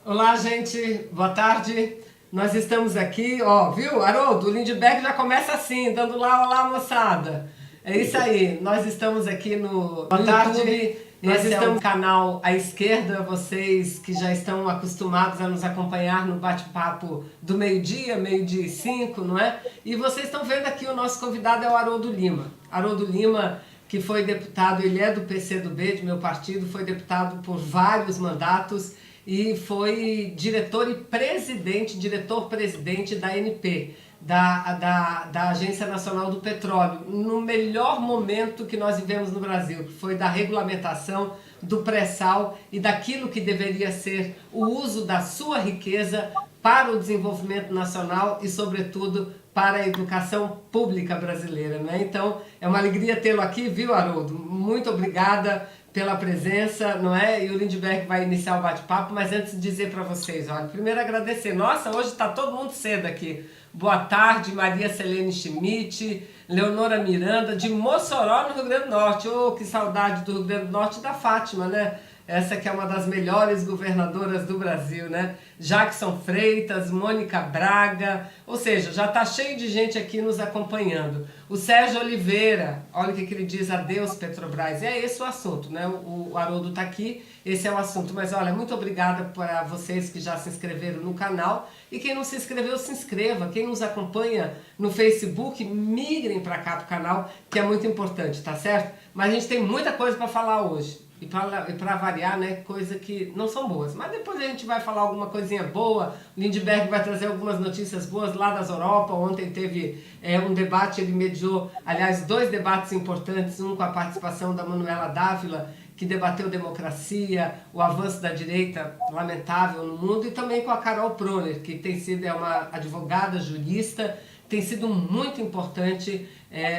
Olá, gente. Boa tarde. Nós estamos aqui, ó, viu, Haroldo? O Lindbergh já começa assim, dando lá, olá, moçada. É isso aí. Nós estamos aqui no Boa tarde. YouTube. Nós estamos no canal à esquerda, vocês que já estão acostumados a nos acompanhar no bate-papo do meio-dia e 5, não é? E vocês estão vendo aqui o nosso convidado é o Haroldo Lima. Haroldo Lima, que foi deputado, ele é do PCdoB, de meu partido, foi deputado por vários mandatos e foi diretor-presidente da ANP, da Agência Nacional do Petróleo, no melhor momento que nós vivemos no Brasil, que foi da regulamentação do pré-sal e daquilo que deveria ser o uso da sua riqueza para o desenvolvimento nacional e, sobretudo, para a educação pública brasileira, né? Então, é uma alegria tê-lo aqui, viu, Haroldo? Muito obrigada pela presença, não é? E o Lindbergh vai iniciar o bate-papo, mas antes de dizer para vocês, olha, primeiro agradecer. Nossa, hoje está todo mundo cedo aqui. Boa tarde, Maria Selene Schmidt, Leonora Miranda, de Mossoró, no Rio Grande do Norte. Oh, que saudade do Rio Grande do Norte e da Fátima, né? Essa que é uma das melhores governadoras do Brasil, né? Jackson Freitas, Mônica Braga, ou seja, já está cheio de gente aqui nos acompanhando. O Sérgio Oliveira, olha o que ele diz, adeus Petrobras, é esse o assunto, né? O Haroldo está aqui, esse é o assunto. Mas olha, muito obrigada para vocês que já se inscreveram no canal e quem não se inscreveu, se inscreva. Quem nos acompanha no Facebook, migrem para cá pro canal, que é muito importante, tá certo? Mas a gente tem muita coisa para falar hoje. E para variar, né, coisa que não são boas. Mas depois a gente vai falar alguma coisinha boa. O Lindbergh vai trazer algumas notícias boas lá das Europa. Ontem teve um debate, ele mediou, aliás, 2 debates importantes. Um com a participação da Manuela Dávila, que debateu democracia, o avanço da direita lamentável no mundo, e também com a Carol Proner, que tem sido uma advogada, jurista, tem sido muito importante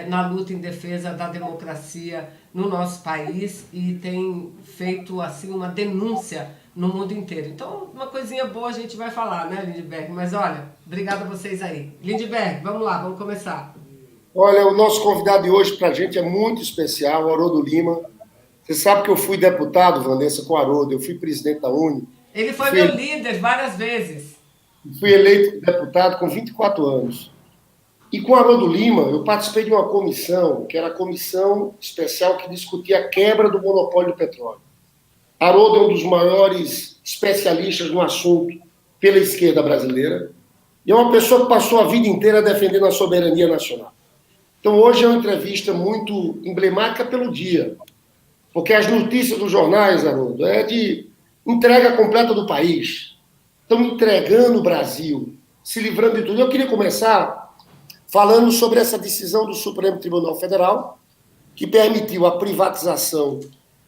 na luta em defesa da democracia no nosso país e tem feito assim uma denúncia no mundo inteiro. Então, uma coisinha boa a gente vai falar, né, Lindbergh? Mas olha, obrigado a vocês aí. Lindbergh, vamos lá, vamos começar. Olha, o nosso convidado de hoje para a gente é muito especial, o Haroldo Lima. Você sabe que eu fui deputado, Vanessa, com o Haroldo, eu fui presidente da UNE, Ele foi fui, meu líder várias vezes. fui eleito deputado com 24 anos. E com o Haroldo Lima, eu participei de uma comissão, que era a comissão especial que discutia a quebra do monopólio do petróleo. Haroldo é um dos maiores especialistas no assunto pela esquerda brasileira e é uma pessoa que passou a vida inteira defendendo a soberania nacional. Então, hoje é uma entrevista muito emblemática pelo dia, porque as notícias dos jornais, Haroldo, é de entrega completa do país. Estão entregando o Brasil, se livrando de tudo. Eu queria começar falando sobre essa decisão do Supremo Tribunal Federal, que permitiu a privatização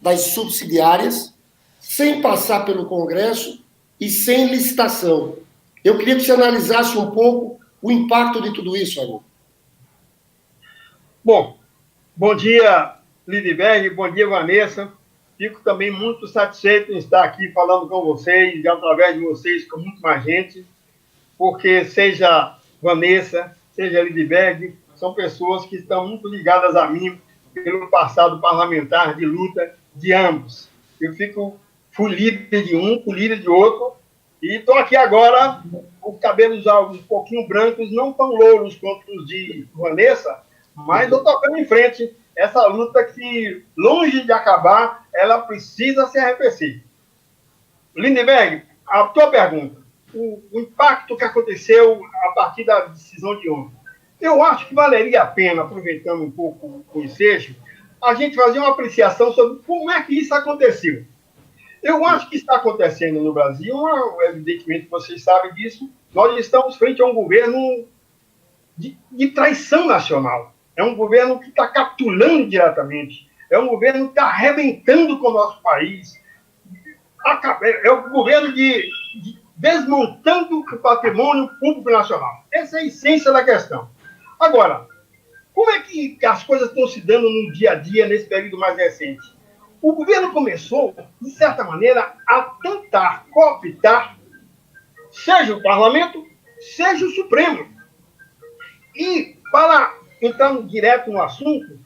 das subsidiárias, sem passar pelo Congresso e sem licitação. Eu queria que você analisasse um pouco o impacto de tudo isso, Haroldo. Bom dia, Lindbergh, bom dia, Vanessa. Fico também muito satisfeito em estar aqui falando com vocês e, através de vocês, com muito mais gente, porque seja Vanessa, seja Lindbergh, são pessoas que estão muito ligadas a mim pelo passado parlamentar de luta de ambos. Fui líder de um, fui líder de outro, e estou aqui agora com cabelos já um pouquinho brancos, não tão louros quanto os de Vanessa, mas estou tocando em frente essa luta que, longe de acabar, ela precisa se arrefecer. Lindbergh, a tua pergunta, o impacto que aconteceu a partir da decisão de ontem. Eu acho que valeria a pena, aproveitando um pouco o ensejo, a gente fazer uma apreciação sobre como é que isso aconteceu. Eu acho que está acontecendo no Brasil, evidentemente vocês sabem disso, nós estamos frente a um governo de traição nacional. É um governo que está capitulando diretamente. É um governo que está arrebentando com o nosso país. É um governo de desmontando o patrimônio público nacional. Essa é a essência da questão. Agora, como é que as coisas estão se dando no dia a dia, nesse período mais recente? O governo começou, de certa maneira, a tentar cooptar, seja o parlamento, seja o Supremo. E, para entrar direto no assunto,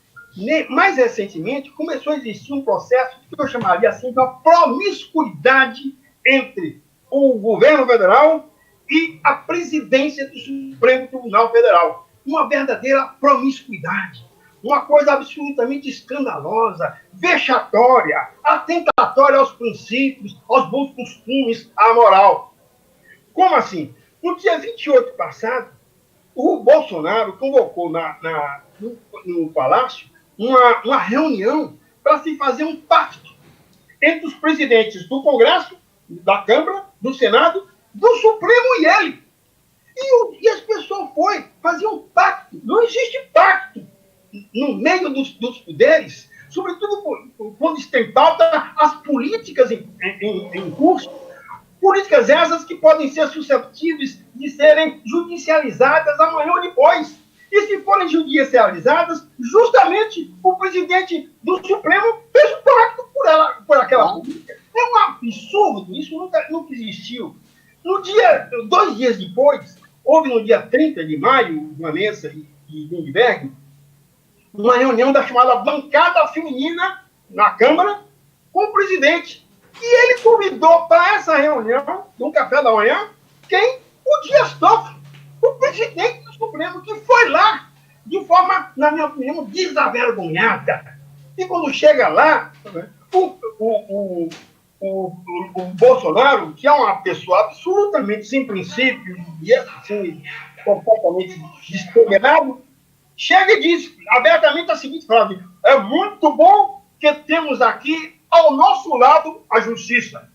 mais recentemente começou a existir um processo que eu chamaria assim de uma promiscuidade entre o governo federal e a presidência do Supremo Tribunal Federal. Uma verdadeira promiscuidade, uma coisa absolutamente escandalosa, vexatória, atentatória aos princípios, aos bons costumes, à moral. Como assim? No dia 28 passado, o Bolsonaro convocou no Palácio uma reunião para se fazer um pacto entre os presidentes do Congresso, da Câmara, do Senado, do Supremo e ele. E as pessoas foram fazer um pacto. Não existe pacto no meio dos poderes, sobretudo quando está em pauta as políticas em curso, políticas essas que podem ser suscetíveis de serem judicializadas amanhã ou depois. E se forem judicializadas, justamente o presidente do Supremo fez um pacto por aquela política. É um absurdo, isso nunca existiu. 2 dias depois, houve no dia 30 de maio, Vanessa e Lindbergh, uma reunião da chamada bancada feminina na Câmara com o presidente. E ele convidou para essa reunião, no café da manhã, quem? O Dias Toffoli, o presidente do Supremo, que foi lá de forma, na minha opinião, desavergonhada. E quando chega lá, o Bolsonaro, que é uma pessoa absolutamente sem princípios e assim, completamente destemperado, chega e diz abertamente a seguinte frase: é muito bom que temos aqui ao nosso lado a justiça.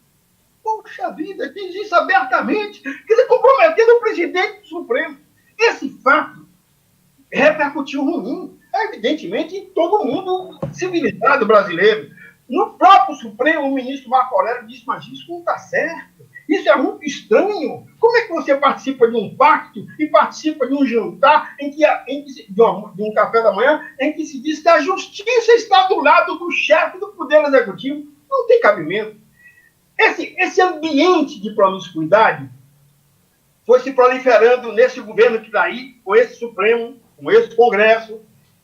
Poxa vida, diz isso abertamente, quer dizer, comprometendo o presidente do Supremo. Esse fato repercutiu ruim, evidentemente, em todo mundo civilizado brasileiro. No próprio Supremo, o ministro Marco Aurélio disse: mas isso não está certo. Isso é muito estranho. Como é que você participa de um pacto e participa de um jantar, de um café da manhã, em que se diz que a justiça está do lado do chefe do Poder Executivo? Não tem cabimento. Esse ambiente de promiscuidade foi se proliferando nesse governo que está aí, com esse Supremo, com esse Congresso.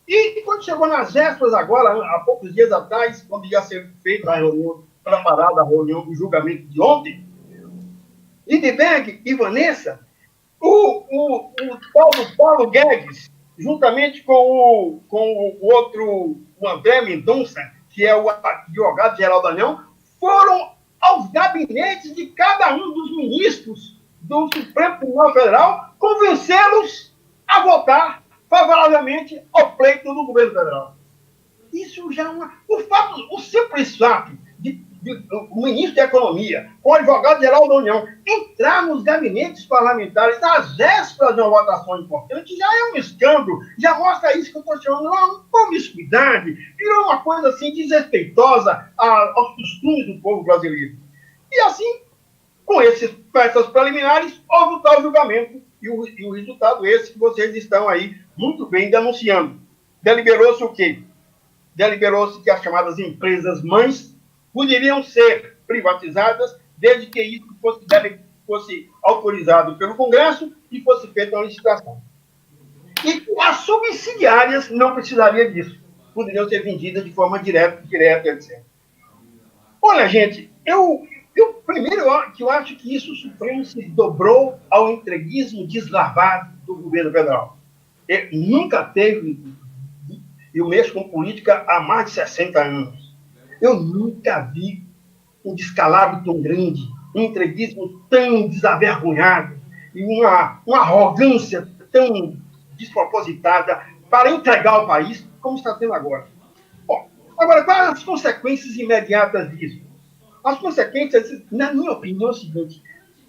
E quando chegou nas vésperas agora, há poucos dias atrás, quando ia ser feita a reunião, preparada a reunião do julgamento de ontem, Lindbergh e Vanessa, o tal do Paulo Guedes, juntamente com o outro, o André Mendonça, que é o advogado-geral da União, foram aos gabinetes de cada um dos ministros do Supremo Tribunal Federal, convencê-los a votar favoravelmente ao pleito do governo federal. Isso já é o simples fato o ministro da Economia, o advogado-geral da União, entrar nos gabinetes parlamentares às vésperas de uma votação importante, já é um escândalo, já mostra isso que eu estou chamando de uma promiscuidade, virou uma coisa assim desrespeitosa aos costumes do povo brasileiro. E assim, com essas preliminares, houve o tal julgamento e o resultado esse que vocês estão aí muito bem denunciando. Deliberou-se o quê? Deliberou-se que as chamadas empresas mães poderiam ser privatizadas desde que isso fosse autorizado pelo Congresso e fosse feita uma licitação. E as subsidiárias não precisariam disso. Poderiam ser vendidas de forma direta, etc. Olha, gente, primeiro que eu acho que isso o Supremo se dobrou ao entreguismo deslavado do governo federal. Ele nunca teve, eu mexo com política há mais de 60 anos. Eu nunca vi um descalabro tão grande, um entreguismo tão desavergonhado e uma arrogância tão despropositada para entregar o país como está tendo agora. Bom, agora, quais as consequências imediatas disso? As consequências, na minha opinião, é o seguinte: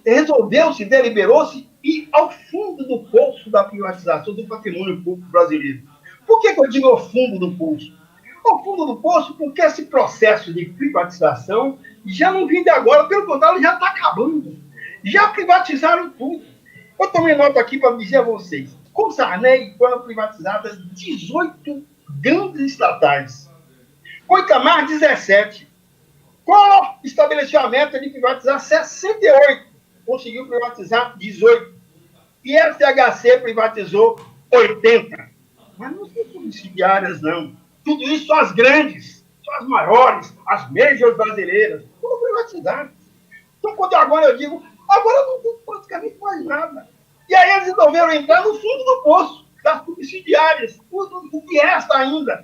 resolveu-se, deliberou-se ir ao fundo do poço da privatização do patrimônio público brasileiro. Por que eu digo ao fundo do poço? Ao fundo do poço, porque esse processo de privatização já não vem de agora, pelo contrário, já está acabando. Já privatizaram tudo. Eu tomei nota aqui para dizer a vocês: com Sarney foram privatizadas 18 grandes estatais. Com Itamar, 17. Collor estabeleceu a meta de privatizar 68. Conseguiu privatizar 18. E FHC privatizou 80. Mas não são subsidiárias, não. Tudo isso são as grandes, são as maiores, as majors brasileiras, tudo privatizadas. Então, quando agora eu digo, Agora não tem praticamente mais nada. E aí eles resolveram entrar no fundo do poço, das subsidiárias, o que resta ainda.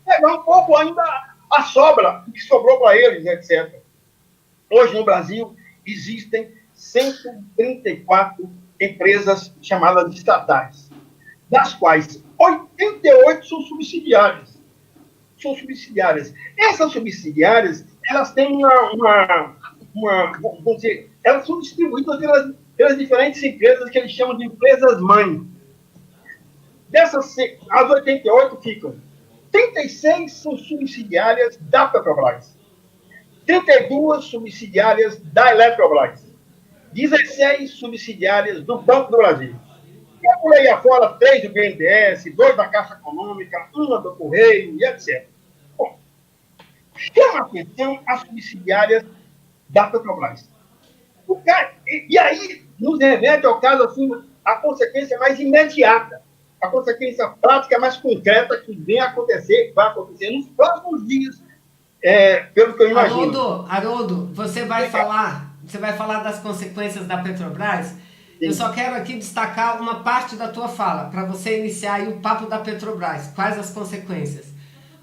Pegar um pouco ainda a sobra, o que sobrou para eles, etc. Hoje, no Brasil, existem 134 empresas chamadas de estatais, das quais 88 são subsidiárias. Essas subsidiárias, elas têm vamos dizer, elas são distribuídas pelas diferentes empresas que eles chamam de empresas-mãe. Dessas, as 88 ficam 36 são subsidiárias da Petrobras, 32 subsidiárias da Eletrobras, 16 subsidiárias do Banco do Brasil. E por aí afora, 3 do BNDES, 2 da Caixa Econômica, 1 do Correio e etc. Bom, chama a atenção as subsidiárias da Petrobras. E aí nos remete ao caso, assim, a consequência mais imediata, a consequência prática mais concreta que vai acontecer nos próximos dias, pelo que eu imagino. Haroldo, você vai falar das consequências da Petrobras? Sim. Eu só quero aqui destacar uma parte da tua fala, para você iniciar aí o papo da Petrobras. Quais as consequências?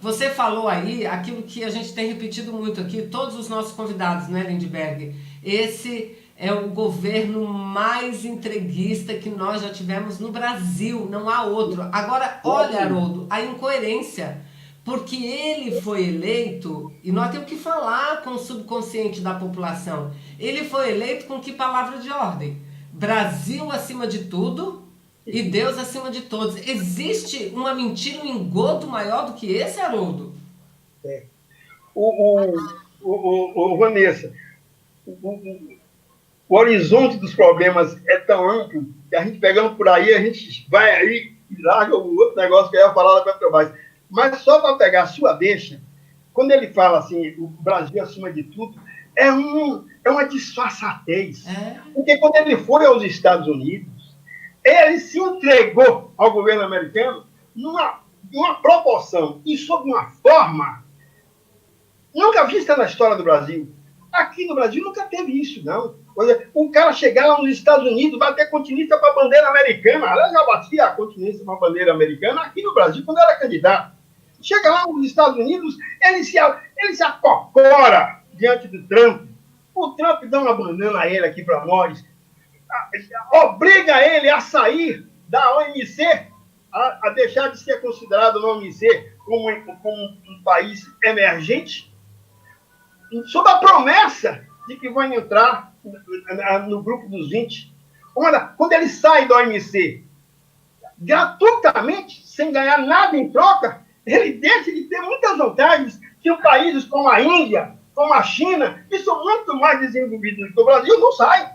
Você falou aí aquilo que a gente tem repetido muito aqui, todos os nossos convidados, né, Lindbergh? Esse é o governo mais entreguista que nós já tivemos no Brasil, não há outro. Agora, olha, Haroldo, a incoerência, porque ele foi eleito, e nós temos que falar com o subconsciente da população, ele foi eleito com que palavra de ordem? Brasil acima de tudo e Deus acima de todos. Existe uma mentira, um engodo maior do que esse, Haroldo? Vanessa, o horizonte dos problemas é tão amplo que a gente pegando por aí, a gente vai aí e larga o outro negócio que eu ia falar da Petrobras. Mas só para pegar a sua deixa, quando ele fala assim, o Brasil acima de tudo, é uma disfarçatez. Porque quando ele foi aos Estados Unidos, ele se entregou ao governo americano numa proporção e sob uma forma nunca vista na história do Brasil. Aqui no Brasil nunca teve isso, não. O cara chegar lá nos Estados Unidos, bater continência para a bandeira americana. Ela já batia a continência para a bandeira americana aqui no Brasil, quando era candidato. Chega lá nos Estados Unidos, ele se acocora diante do Trump. O Trump dá uma banana a ele aqui para nós, obriga ele a sair da OMC, a deixar de ser considerado na OMC como um país emergente, sob a promessa de que vai entrar no grupo dos 20. Olha, quando ele sai da OMC, gratuitamente, sem ganhar nada em troca, ele deixa de ter muitas vantagens que países como a Índia, como a China, que são muito mais desenvolvidos do que o Brasil, não saem.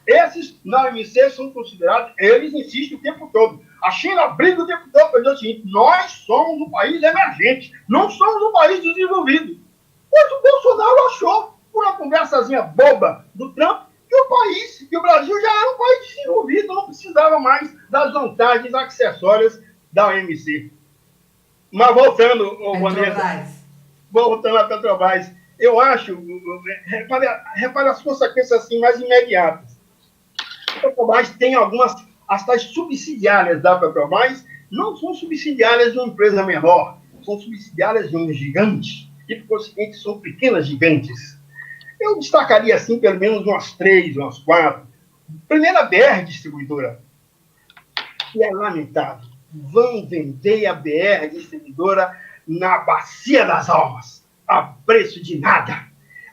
Esses, na OMC, são considerados, eles insistem o tempo todo. A China briga o tempo todo para dizer o seguinte: nós somos um país emergente, não somos um país desenvolvido. Mas o Bolsonaro achou, por uma conversazinha boba do Trump, que o Brasil já era um país desenvolvido, não precisava mais das vantagens acessórias da OMC. Mas voltando, Vanessa, voltando à Petrobras, eu acho, repare as consequências assim, mais imediatas. A Petrobras tem as tais subsidiárias da Petrobras, não são subsidiárias de uma empresa menor, são subsidiárias de um gigante, e, por conseguinte, são pequenas gigantes. Eu destacaria, assim, pelo menos umas 3, umas 4. Primeiro, a BR Distribuidora, que é lamentável. Vão vender a BR Distribuidora na Bacia das Almas, a preço de nada.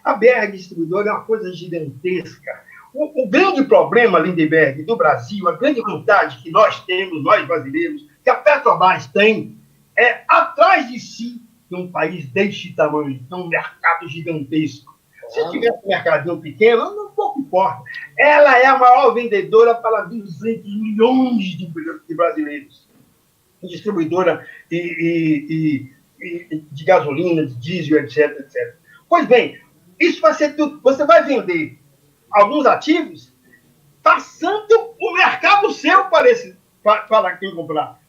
A BR Distribuidora é uma coisa gigantesca. O grande problema, Lindbergh, do Brasil, a grande vantagem que nós temos, nós brasileiros, que a Petrobras tem, é atrás de si um país deste tamanho, um mercado gigantesco. Se tivesse um mercadinho pequeno, não pouco importa. Ela é a maior vendedora para 200 milhões de brasileiros. Distribuidora de gasolina, de diesel, etc, etc. Pois bem, isso vai ser tudo. Você vai vender alguns ativos passando o mercado seu para quem comprar.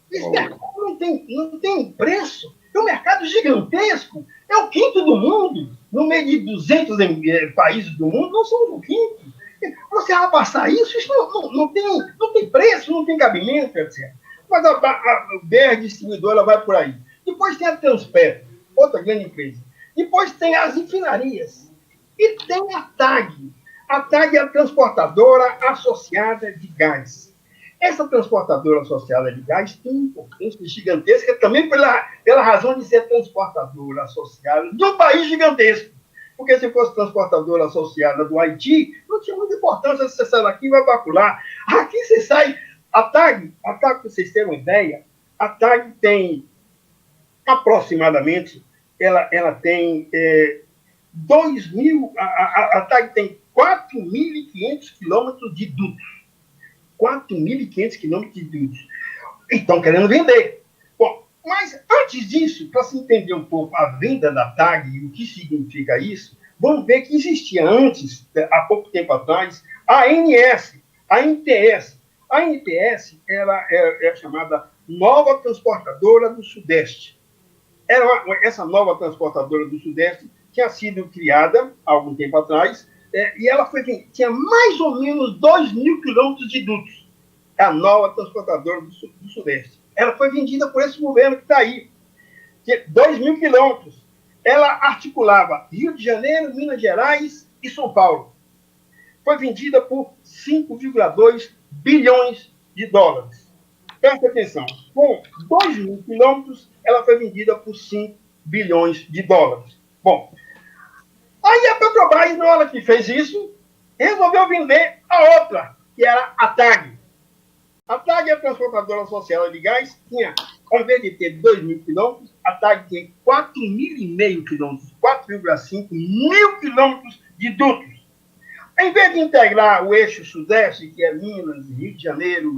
Esse mercado não tem preço. É um mercado gigantesco. É o quinto do mundo. No meio de 200 países do mundo, nós somos o quinto. Você vai passar isso? Isso não tem preço, não tem cabimento, etc. Mas a BR Distribuidora vai por aí. Depois tem a Transpetro, outra grande empresa. Depois tem as refinarias. E tem a TAG. A TAG é a Transportadora Associada de Gás. Essa transportadora associada de gás tem uma importância gigantesca também pela razão de ser transportadora associada de um país gigantesco. Porque se fosse transportadora associada do Haiti, não tinha muita importância se você sai daqui e vai para lá. Aqui você sai. A TAG, para vocês terem uma ideia, a TAG tem aproximadamente, ela tem 2.000, a TAG tem 4.500 quilômetros de dutos. 4.500 quilômetros de dutos. Estão querendo vender. Bom, mas antes disso, para se entender um pouco a venda da TAG e o que significa isso, vamos ver que existia antes, há pouco tempo atrás, a ANS, a NTS. A NTS ela é chamada Nova Transportadora do Sudeste. Essa nova transportadora do Sudeste tinha sido criada há algum tempo atrás, e ela tinha mais ou menos 2.000 quilômetros de dutos. É a nova transportadora do Sudeste. Ela foi vendida por esse governo que está aí. 2.000 quilômetros. Ela articulava Rio de Janeiro, Minas Gerais e São Paulo. Foi vendida por 5,2 bilhões de dólares. Presta atenção. Com 2.000 quilômetros, ela foi vendida por 5 bilhões de dólares. Bom, aí a Petrobras, na hora que fez isso, resolveu vender a outra, que era a TAG. A TAG é a transportadora associada de gás, tinha, ao invés de ter 2.000 quilômetros, a TAG tem 4.500 quilômetros, 4,5 mil quilômetros de dutos. Em vez de integrar o eixo sudeste, que é Minas, Rio de Janeiro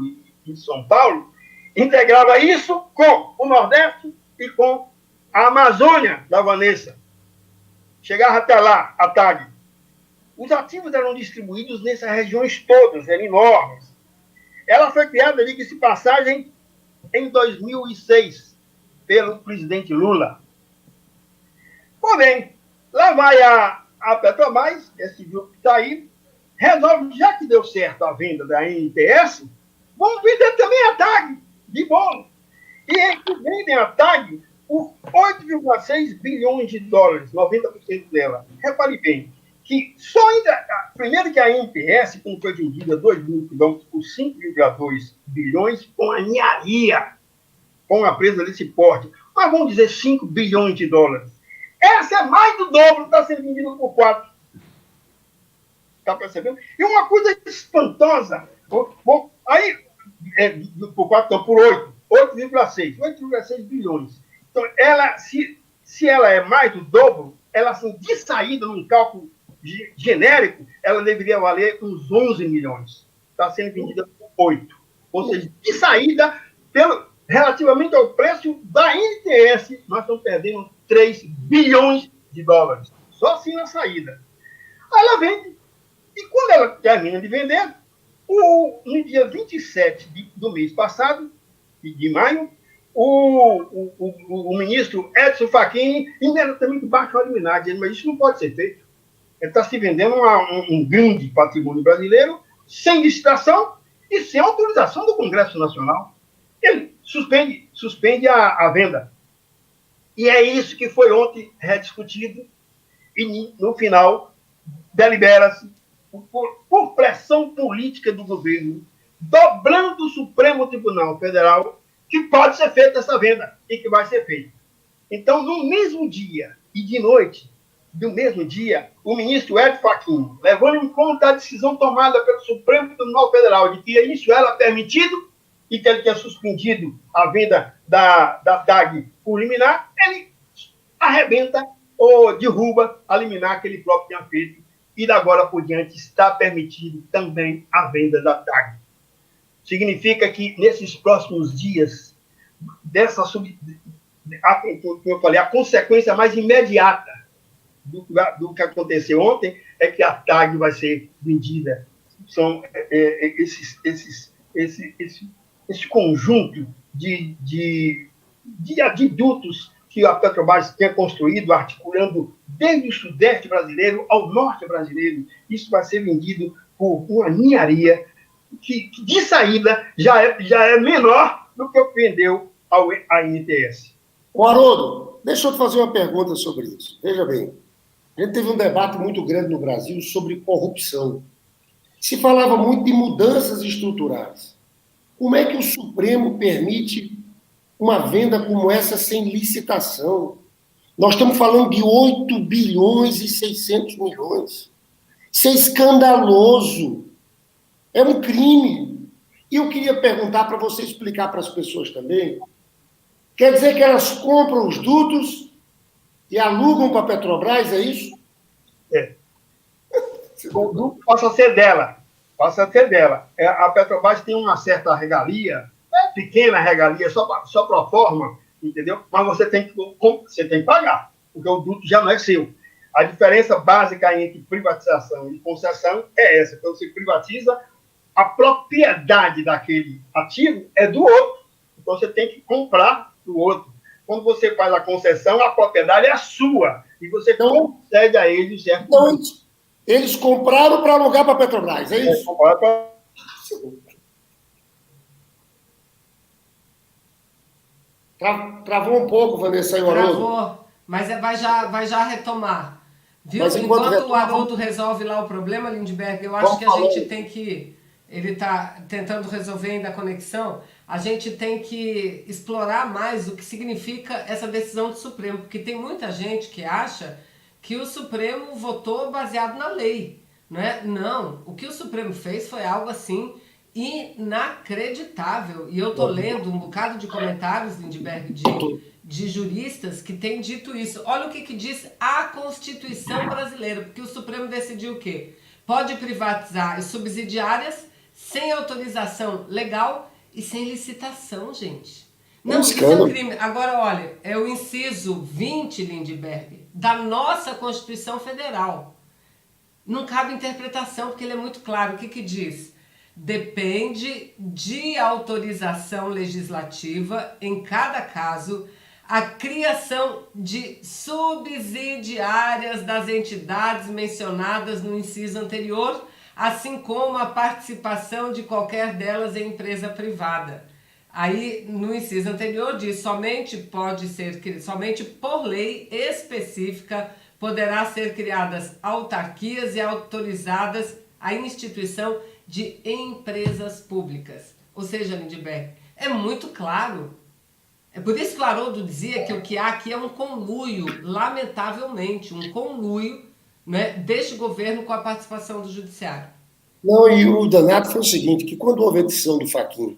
e São Paulo, integrava isso com o Nordeste e com a Amazônia da Vanessa. Chegava até lá, a TAG. Os ativos eram distribuídos nessas regiões todas, eram enormes. Ela foi criada, diga-se passagem, em 2006, pelo presidente Lula. Porém, lá vai a Petrobras, esse grupo que está aí, resolve, já que deu certo a venda da NTS, vamos vender também a TAG, de bolo. E eles vendem a TAG por 8,6 bilhões de dólares, 90% dela. Repare bem, que só ainda... Primeiro que a NTS, como foi vendida 2.000 quilômetros por 5,2 bilhões, com a ninharia, com uma empresa desse porte, mas vamos dizer 5 bilhões de dólares. Essa é mais do dobro, está sendo vendida por 4. Está percebendo? E uma coisa espantosa, aí, por 4, não, por 8, 8,6 bilhões. Então, ela, se ela é mais do dobro, ela, assim, de saída, num cálculo genérico, ela deveria valer uns 11 milhões. Está sendo vendida por 8. Ou seja, de saída, relativamente ao preço da NTS, nós estamos perdendo 3 bilhões de dólares. Só assim na saída. Aí ela vende. E quando ela termina de vender, no dia 27 do mês passado, de maio, o ministro Edson Fachin imediatamente baixa o liminar, dizendo, mas isso não pode ser feito. Ele está se vendendo um grande patrimônio brasileiro, sem licitação e sem autorização do Congresso Nacional. Ele suspende a venda. E é isso que foi ontem rediscutido e, no final, delibera-se por pressão política do governo, dobrando o Supremo Tribunal Federal, que pode ser feita essa venda e que vai ser feita. Então, no mesmo dia e de noite, do mesmo dia, o ministro Edson Fachin, levando em conta a decisão tomada pelo Supremo Tribunal Federal de que isso era permitido e que ele tinha suspendido a venda da TAG por liminar, ele arrebenta ou derruba a liminar que ele próprio tinha feito e, da agora por diante, está permitido também a venda da TAG. Significa que, nesses próximos dias, como eu falei, a consequência mais imediata do que aconteceu ontem é que a TAG vai ser vendida. São esse conjunto de dutos que a Petrobras tinha construído, articulando desde o sudeste brasileiro ao norte brasileiro. Isso vai ser vendido por uma ninharia que de saída já é menor do que o que vendeu à INTS. Ô, Haroldo, deixa eu te fazer uma pergunta sobre isso. Veja bem, a gente teve um debate muito grande no Brasil sobre corrupção. Se falava muito de mudanças estruturais. Como é que o Supremo permite uma venda como essa sem licitação? Nós estamos falando de 8 bilhões e 600 milhões. Isso é escandaloso. É um crime. E eu queria perguntar para você explicar para as pessoas também. Quer dizer que elas compram os dutos e alugam para a Petrobras, é isso? É. O duto passa a ser dela. Passa a ser dela. A Petrobras tem uma certa regalia, pequena regalia, só pro forma, entendeu? Mas você tem que pagar, porque o duto já não é seu. A diferença básica entre privatização e concessão é essa. Quando você privatiza, a propriedade daquele ativo é do outro. Então, você tem que comprar do outro. Quando você faz a concessão, a propriedade é sua. E você concede a eles certo. Então, eles compraram para alugar para a Petrobras, é isso? Compraram para... Travou um pouco, Vanessa, e o Haroldo. Travou, mas vai já retomar. Viu? Mas enquanto o Haroldo resolve lá o problema, Lindbergh, eu acho que a gente tem que... Ele está tentando resolver ainda a conexão. A gente tem que explorar mais o que significa essa decisão do Supremo, porque tem muita gente que acha que o Supremo votou baseado na lei. Não é? Não, o que o Supremo fez foi algo assim inacreditável. E eu estou lendo um bocado de comentários, Lindbergh, de juristas que têm dito isso. Olha o que diz a Constituição brasileira, porque o Supremo decidiu o quê? Pode privatizar as subsidiárias sem autorização legal e sem licitação, gente. Não, isso é um crime. Agora, olha, é o inciso 20, Lindbergh, da nossa Constituição Federal. Não cabe interpretação, porque ele é muito claro. O que diz? Depende de autorização legislativa, em cada caso, a criação de subsidiárias das entidades mencionadas no inciso anterior, assim como a participação de qualquer delas em empresa privada. Aí, no inciso anterior, diz somente por lei específica poderá ser criadas autarquias e autorizadas a instituição de empresas públicas. Ou seja, Lindbergh, é muito claro. É por isso que o Haroldo dizia que o que há aqui é um conluio, lamentavelmente, um conluio, né, deste governo com a participação do judiciário. Não, e o danado foi o seguinte, que quando houve a decisão do Fachin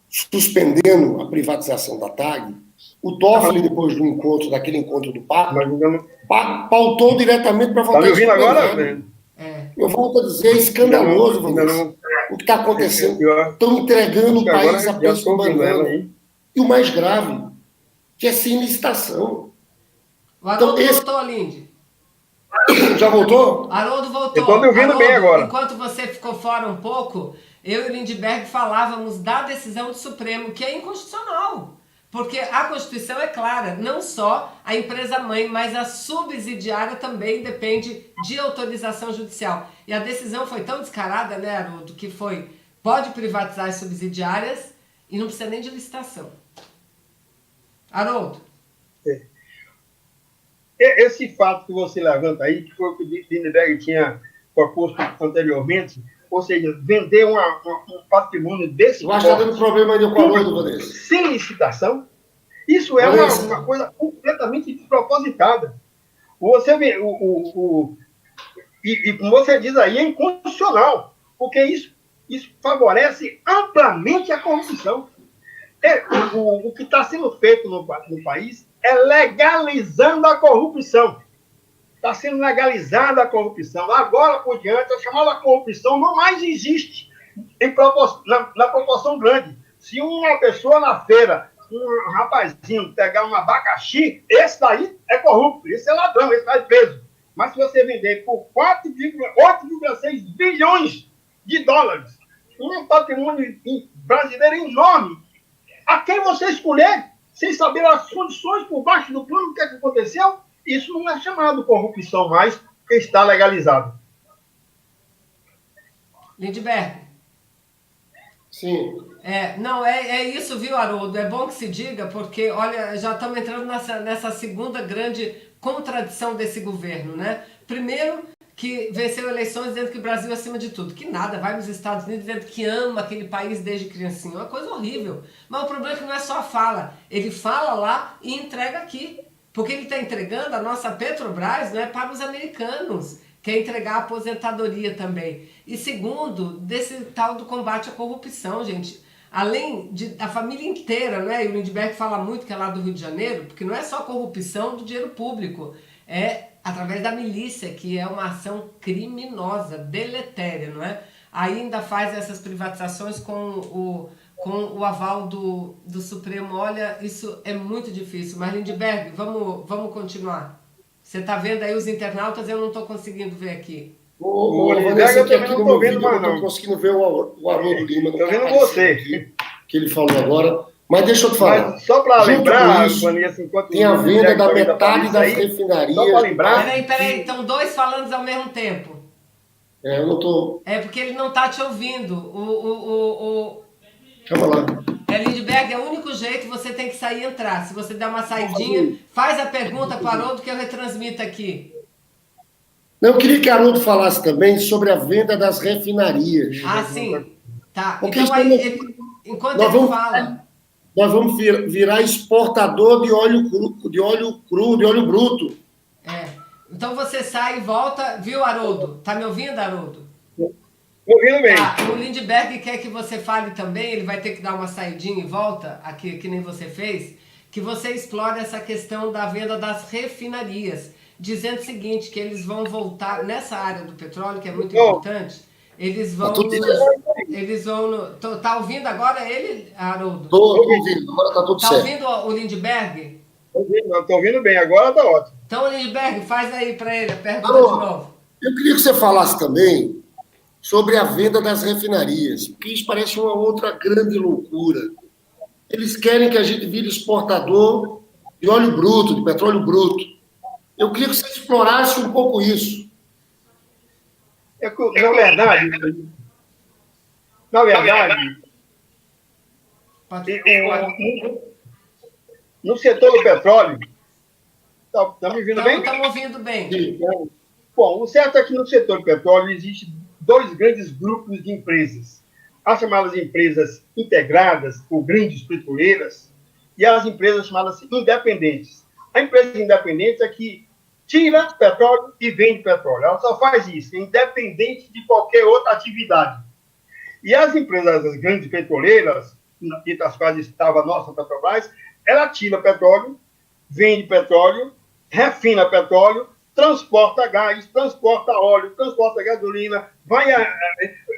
suspendendo a privatização da TAG, o Toffoli, depois daquele encontro do Papa, pautou diretamente para votar. Está me ouvindo agora? Eu volto a dizer, é escandaloso, Vanessa, o que está acontecendo. Estão entregando o país a preço de banana. E o mais grave, que é sem licitação. O Haroldo voltou, Lindy. Já voltou? Haroldo voltou. Eu estou me ouvindo bem agora. Enquanto você ficou fora um pouco, eu e o Lindbergh falávamos da decisão do Supremo, que é inconstitucional. Porque a Constituição é clara, não só a empresa-mãe, mas a subsidiária também depende de autorização judicial. E a decisão foi tão descarada, né, Haroldo, que pode privatizar as subsidiárias e não precisa nem de licitação. Haroldo? Esse fato que você levanta aí, que foi o que o Lindbergh tinha proposto anteriormente, ou seja, vender um patrimônio desse porte... Eu acho que está dando problema ainda com a Haroldo, Vanessa. Sem licitação, isso é uma coisa completamente despropositada. Você vê, e como você diz aí, é inconstitucional, porque isso favorece amplamente a corrupção. O que está sendo feito no país é legalizando a corrupção. Está sendo legalizada a corrupção. Agora por diante, a chamada corrupção não mais existe na proporção grande. Se uma pessoa na feira, um rapazinho, pegar um abacaxi, esse daí é corrupto, esse é ladrão, esse vai preso. Mas se você vender por 8,6 bilhões de dólares, um patrimônio brasileiro enorme, a quem você escolher, sem saber as condições por baixo do plano, o que é que aconteceu, isso não é chamado corrupção mais, porque está legalizado. Lindbergh. Sim. Não, é isso, viu, Haroldo? É bom que se diga, porque, olha, já estamos entrando nessa segunda grande contradição desse governo, né? Primeiro, que venceu eleições dizendo que o Brasil é acima de tudo. Que nada, vai nos Estados Unidos dizendo que ama aquele país desde criancinha. Uma coisa horrível. Mas o problema é que não é só a fala. Ele fala lá e entrega aqui. Porque ele está entregando a nossa Petrobras, não é, para os americanos. Quer entregar a aposentadoria também. E segundo, desse tal do combate à corrupção, gente. Além da família inteira, né? E o Lindbergh fala muito que é lá do Rio de Janeiro, porque não é só corrupção do dinheiro público, é através da milícia, que é uma ação criminosa, deletéria, não é? Ainda faz essas privatizações com o aval do Supremo. Olha, isso é muito difícil. Mas, Lindbergh, vamos continuar. Você está vendo aí os internautas? Eu não estou conseguindo ver aqui. Vanessa, aqui no meu vídeo eu não estou conseguindo ver o Haroldo Lima. Estou vendo você. Que ele falou agora. Mas deixa eu te falar. Mas só para lembrar, isso, Vanessa, tem a venda da metade das refinarias. Só para lembrar. Peraí, estão dois falando ao mesmo tempo. Eu não estou. É porque ele não está te ouvindo. Calma lá. Lindbergh, é o único jeito, você tem que sair e entrar. Se você der uma saidinha, faz a pergunta para o Haroldo que eu retransmito aqui. Eu queria que Haroldo falasse também sobre a venda das refinarias. Ah, sim. Tá. Porque então, aí, enquanto ele fala... Nós vamos virar exportador de óleo cru, de óleo bruto. Então você sai e volta, viu, Haroldo? Tá me ouvindo, Haroldo? Ouvindo bem. O Lindbergh quer que você fale também, ele vai ter que dar uma saidinha e volta, aqui, que nem você fez, que você explore essa questão da venda das refinarias, dizendo o seguinte, que eles vão voltar nessa área do petróleo, que é muito importante, eles vão... Tá ouvindo agora ele, Haroldo? Tô ouvindo, agora tá tudo certo. Tá ouvindo o Lindbergh? Tô ouvindo bem, agora tá ótimo. Então, Lindbergh, faz aí para ele a pergunta de novo. Eu queria que você falasse também sobre a venda das refinarias, porque isso parece uma outra grande loucura. Eles querem que a gente vire exportador de óleo bruto, de petróleo bruto. Eu queria que você explorasse um pouco isso. Na verdade, no setor do petróleo, tá me ouvindo bem? Estamos ouvindo bem. Sim. Bom, o certo é que no setor do petróleo existem dois grandes grupos de empresas. As chamadas empresas integradas, ou grandes petroleiras, e as empresas chamadas independentes. A empresa independente é que tira petróleo e vende petróleo. Ela só faz isso, independente de qualquer outra atividade. E as empresas, as grandes petroleiras, entre as quais estava a nossa Petrobras, ela tira petróleo, vende petróleo, refina petróleo, transporta gás, transporta óleo, transporta gasolina,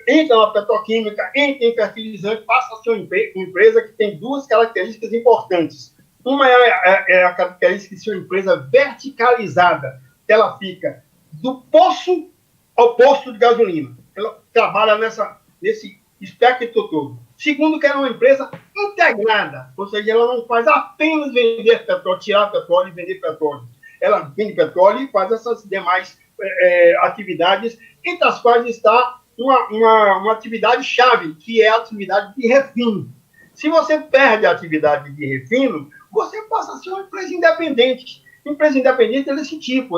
entra na petroquímica, entra em fertilizante, passa a ser uma empresa que tem duas características importantes. Uma é a característica de ser uma empresa verticalizada. Ela fica do poço ao posto de gasolina. Ela trabalha nesse espectro todo. Segundo, que é uma empresa integrada, ou seja, ela não faz apenas vender petróleo, tirar petróleo e vender petróleo. Ela vende petróleo e faz essas demais atividades, entre as quais está uma atividade-chave, que é a atividade de refino. Se você perde a atividade de refino, você passa a ser uma empresa independente. Empresa independente é desse tipo.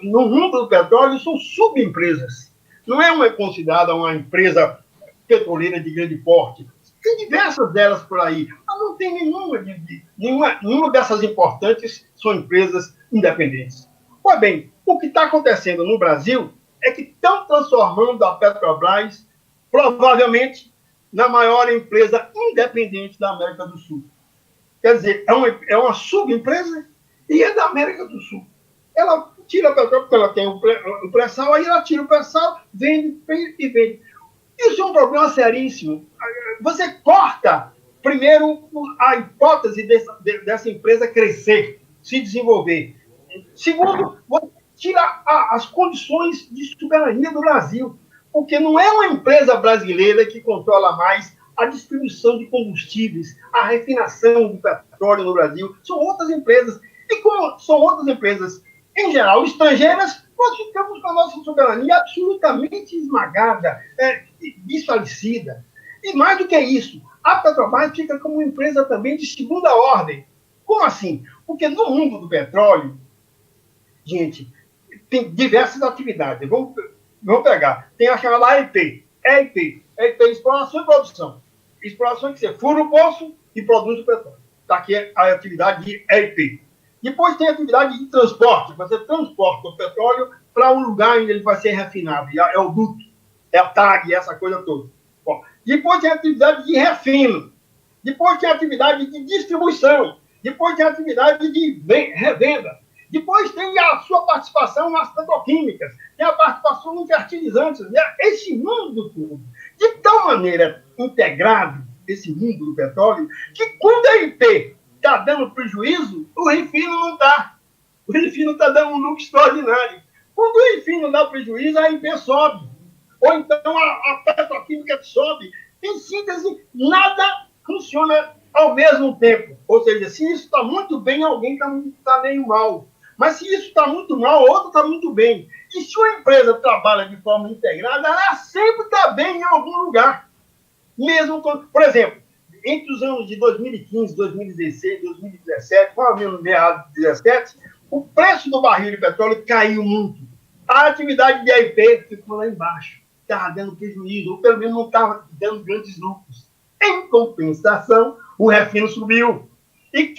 No mundo do petróleo, são subempresas. Não é considerada uma empresa petroleira de grande porte. Tem diversas delas por aí, mas não tem nenhuma dessas importantes são empresas independentes. Pois bem, o que está acontecendo no Brasil é que estão transformando a Petrobras, provavelmente, na maior empresa independente da América do Sul. Quer dizer, é uma subempresa e é da América do Sul. Ela tira petróleo porque ela tem o pré-sal, aí ela tira o pré-sal, vende e vende. Isso é um problema seríssimo. Você corta, primeiro, a hipótese dessa empresa crescer, se desenvolver. Segundo, você tira as condições de soberania do Brasil, porque não é uma empresa brasileira que controla mais a distribuição de combustíveis, a refinação do petróleo no Brasil. São outras empresas. E como são outras empresas, em geral, estrangeiras, nós ficamos com a nossa soberania absolutamente esmagada, desfalecida. E mais do que isso, a Petrobras fica como uma empresa também de segunda ordem. Como assim? Porque no mundo do petróleo, gente, tem diversas atividades. Vamos pegar. Tem a chamada EIP. EIP, exploração e produção. Exploração que você fura o poço e produz o petróleo. Está aqui a atividade de EIP. Depois tem a atividade de transporte. Você transporta o petróleo para um lugar onde ele vai ser refinado. É o duto, é a TAG, essa coisa toda. Bom, depois tem a atividade de refino. Depois tem a atividade de distribuição. Depois tem a atividade de revenda. Depois tem a sua participação nas petroquímicas. Tem a participação em fertilizantes. Esse mundo todo, de tal maneira integrado, esse mundo do petróleo, que quando a IP está dando prejuízo, o refino não está. O refino está dando um lucro extraordinário. Quando o refino dá prejuízo, a IP sobe. Ou então a petroquímica sobe. Em síntese, nada funciona ao mesmo tempo. Ou seja, se isso está muito bem, alguém está meio mal. Mas se isso está muito mal, outro está muito bem. E se uma empresa trabalha de forma integrada, ela sempre está bem em algum lugar. Mesmo quando, por exemplo, entre os anos de 2015, 2016, 2017, mais ou menos meados de 2017, o preço do barril de petróleo caiu muito. A atividade de AIP ficou lá embaixo. Estava dando prejuízo, ou pelo menos não estava dando grandes lucros. Em compensação, o refino subiu. E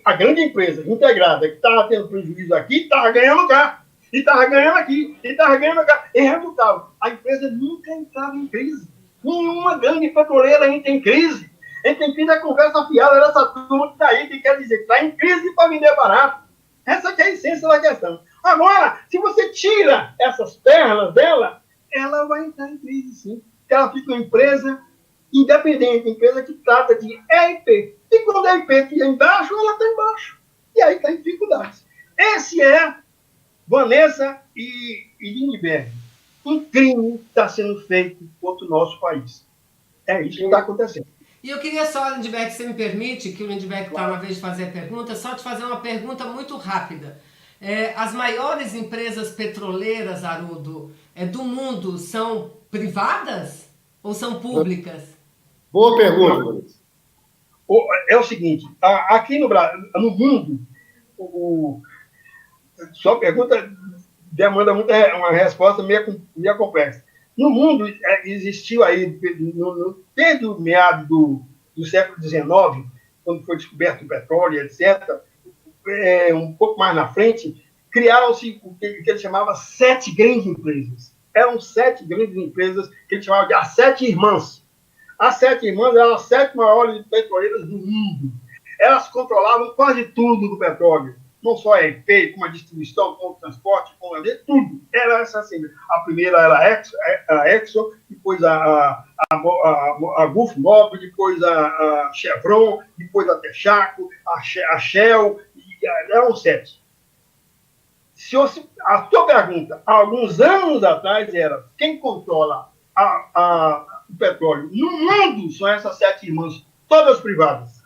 a grande empresa integrada que estava tendo prejuízo aqui, estava ganhando cá. E estava ganhando aqui, e estava ganhando cá. E resultado, a empresa nunca entrava em crise. Nenhuma grande petroleira entra em crise. Entra em crise a conversa fiada dessa turma que está aí, que quer dizer que está em crise para vender barato. Essa que é a essência da questão. Agora, se você tira essas pernas dela, ela vai entrar em crise, sim. Porque ela fica uma empresa independente, empresa que trata de EIP. E quando a EIP está embaixo, ela está embaixo. E aí está em dificuldades. Esse é Vanessa e Lindbergh. Um crime está sendo feito contra o nosso país. É isso que está acontecendo. E eu queria só, Lindbergh, se você me permite, que o Lindbergh está na vez de fazer a pergunta, só te fazer uma pergunta muito rápida. As maiores empresas petroleiras, Haroldo, do mundo são privadas ou são públicas? Boa pergunta, Vanessa. É o seguinte, aqui no Brasil, no mundo, sua pergunta demanda uma resposta meio complexa. No mundo, existiu aí, desde o meado do século XIX, quando foi descoberto o petróleo, etc., um pouco mais na frente, criaram-se o que ele chamava 7 grandes empresas. Eram 7 grandes empresas que ele chamava de as 7 irmãs. As 7 irmãs eram as 7 maiores petroleiras do mundo. Elas controlavam quase tudo do petróleo. Não só a EIP, como a distribuição, como o transporte, como tudo. Era essa assim. A primeira era a Exxon, depois a Gulf Mobil, depois a Chevron, depois a Texaco, a Shell, eram 7. A sua pergunta, há alguns anos atrás, era quem controla o petróleo no mundo são essas 7 irmãs, todas privadas.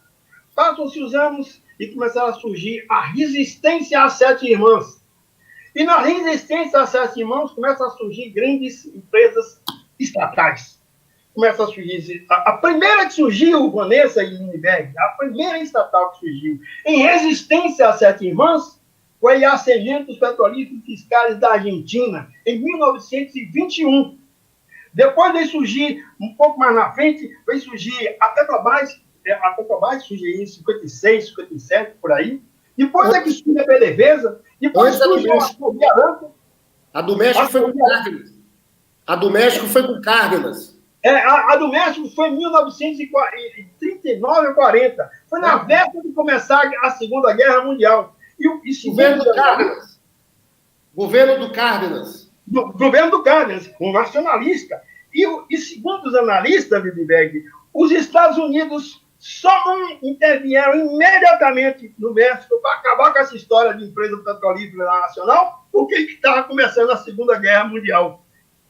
Passam-se os anos e começaram a surgir a resistência às 7 irmãs. E na resistência às 7 irmãs começam a surgir grandes empresas estatais. Começa a surgir... A primeira que surgiu, Vanessa e Lindbergh, a primeira estatal que surgiu em resistência às 7 irmãs foi a Yacimientos Petrolíferos Fiscais da Argentina, em 1921. Depois de surgir, um pouco mais na frente, vai surgir a Petrobras surge em 56, 57, por aí. Depois é que surge a PDVSA, depois surge a Ferrovia Aranco. A do México foi com Cárdenas. A do México foi com Cárdenas. A do México foi em 1939 ou 40. Foi na véspera de começar a Segunda Guerra Mundial. Governo do Cárdenas. Governo do Cárdenas. Governo do Cárdenas, um nacionalista. E segundo os analistas, Lindbergh, os Estados Unidos só intervieram imediatamente no México para acabar com essa história de empresa petrolífera nacional, porque estava começando a Segunda Guerra Mundial.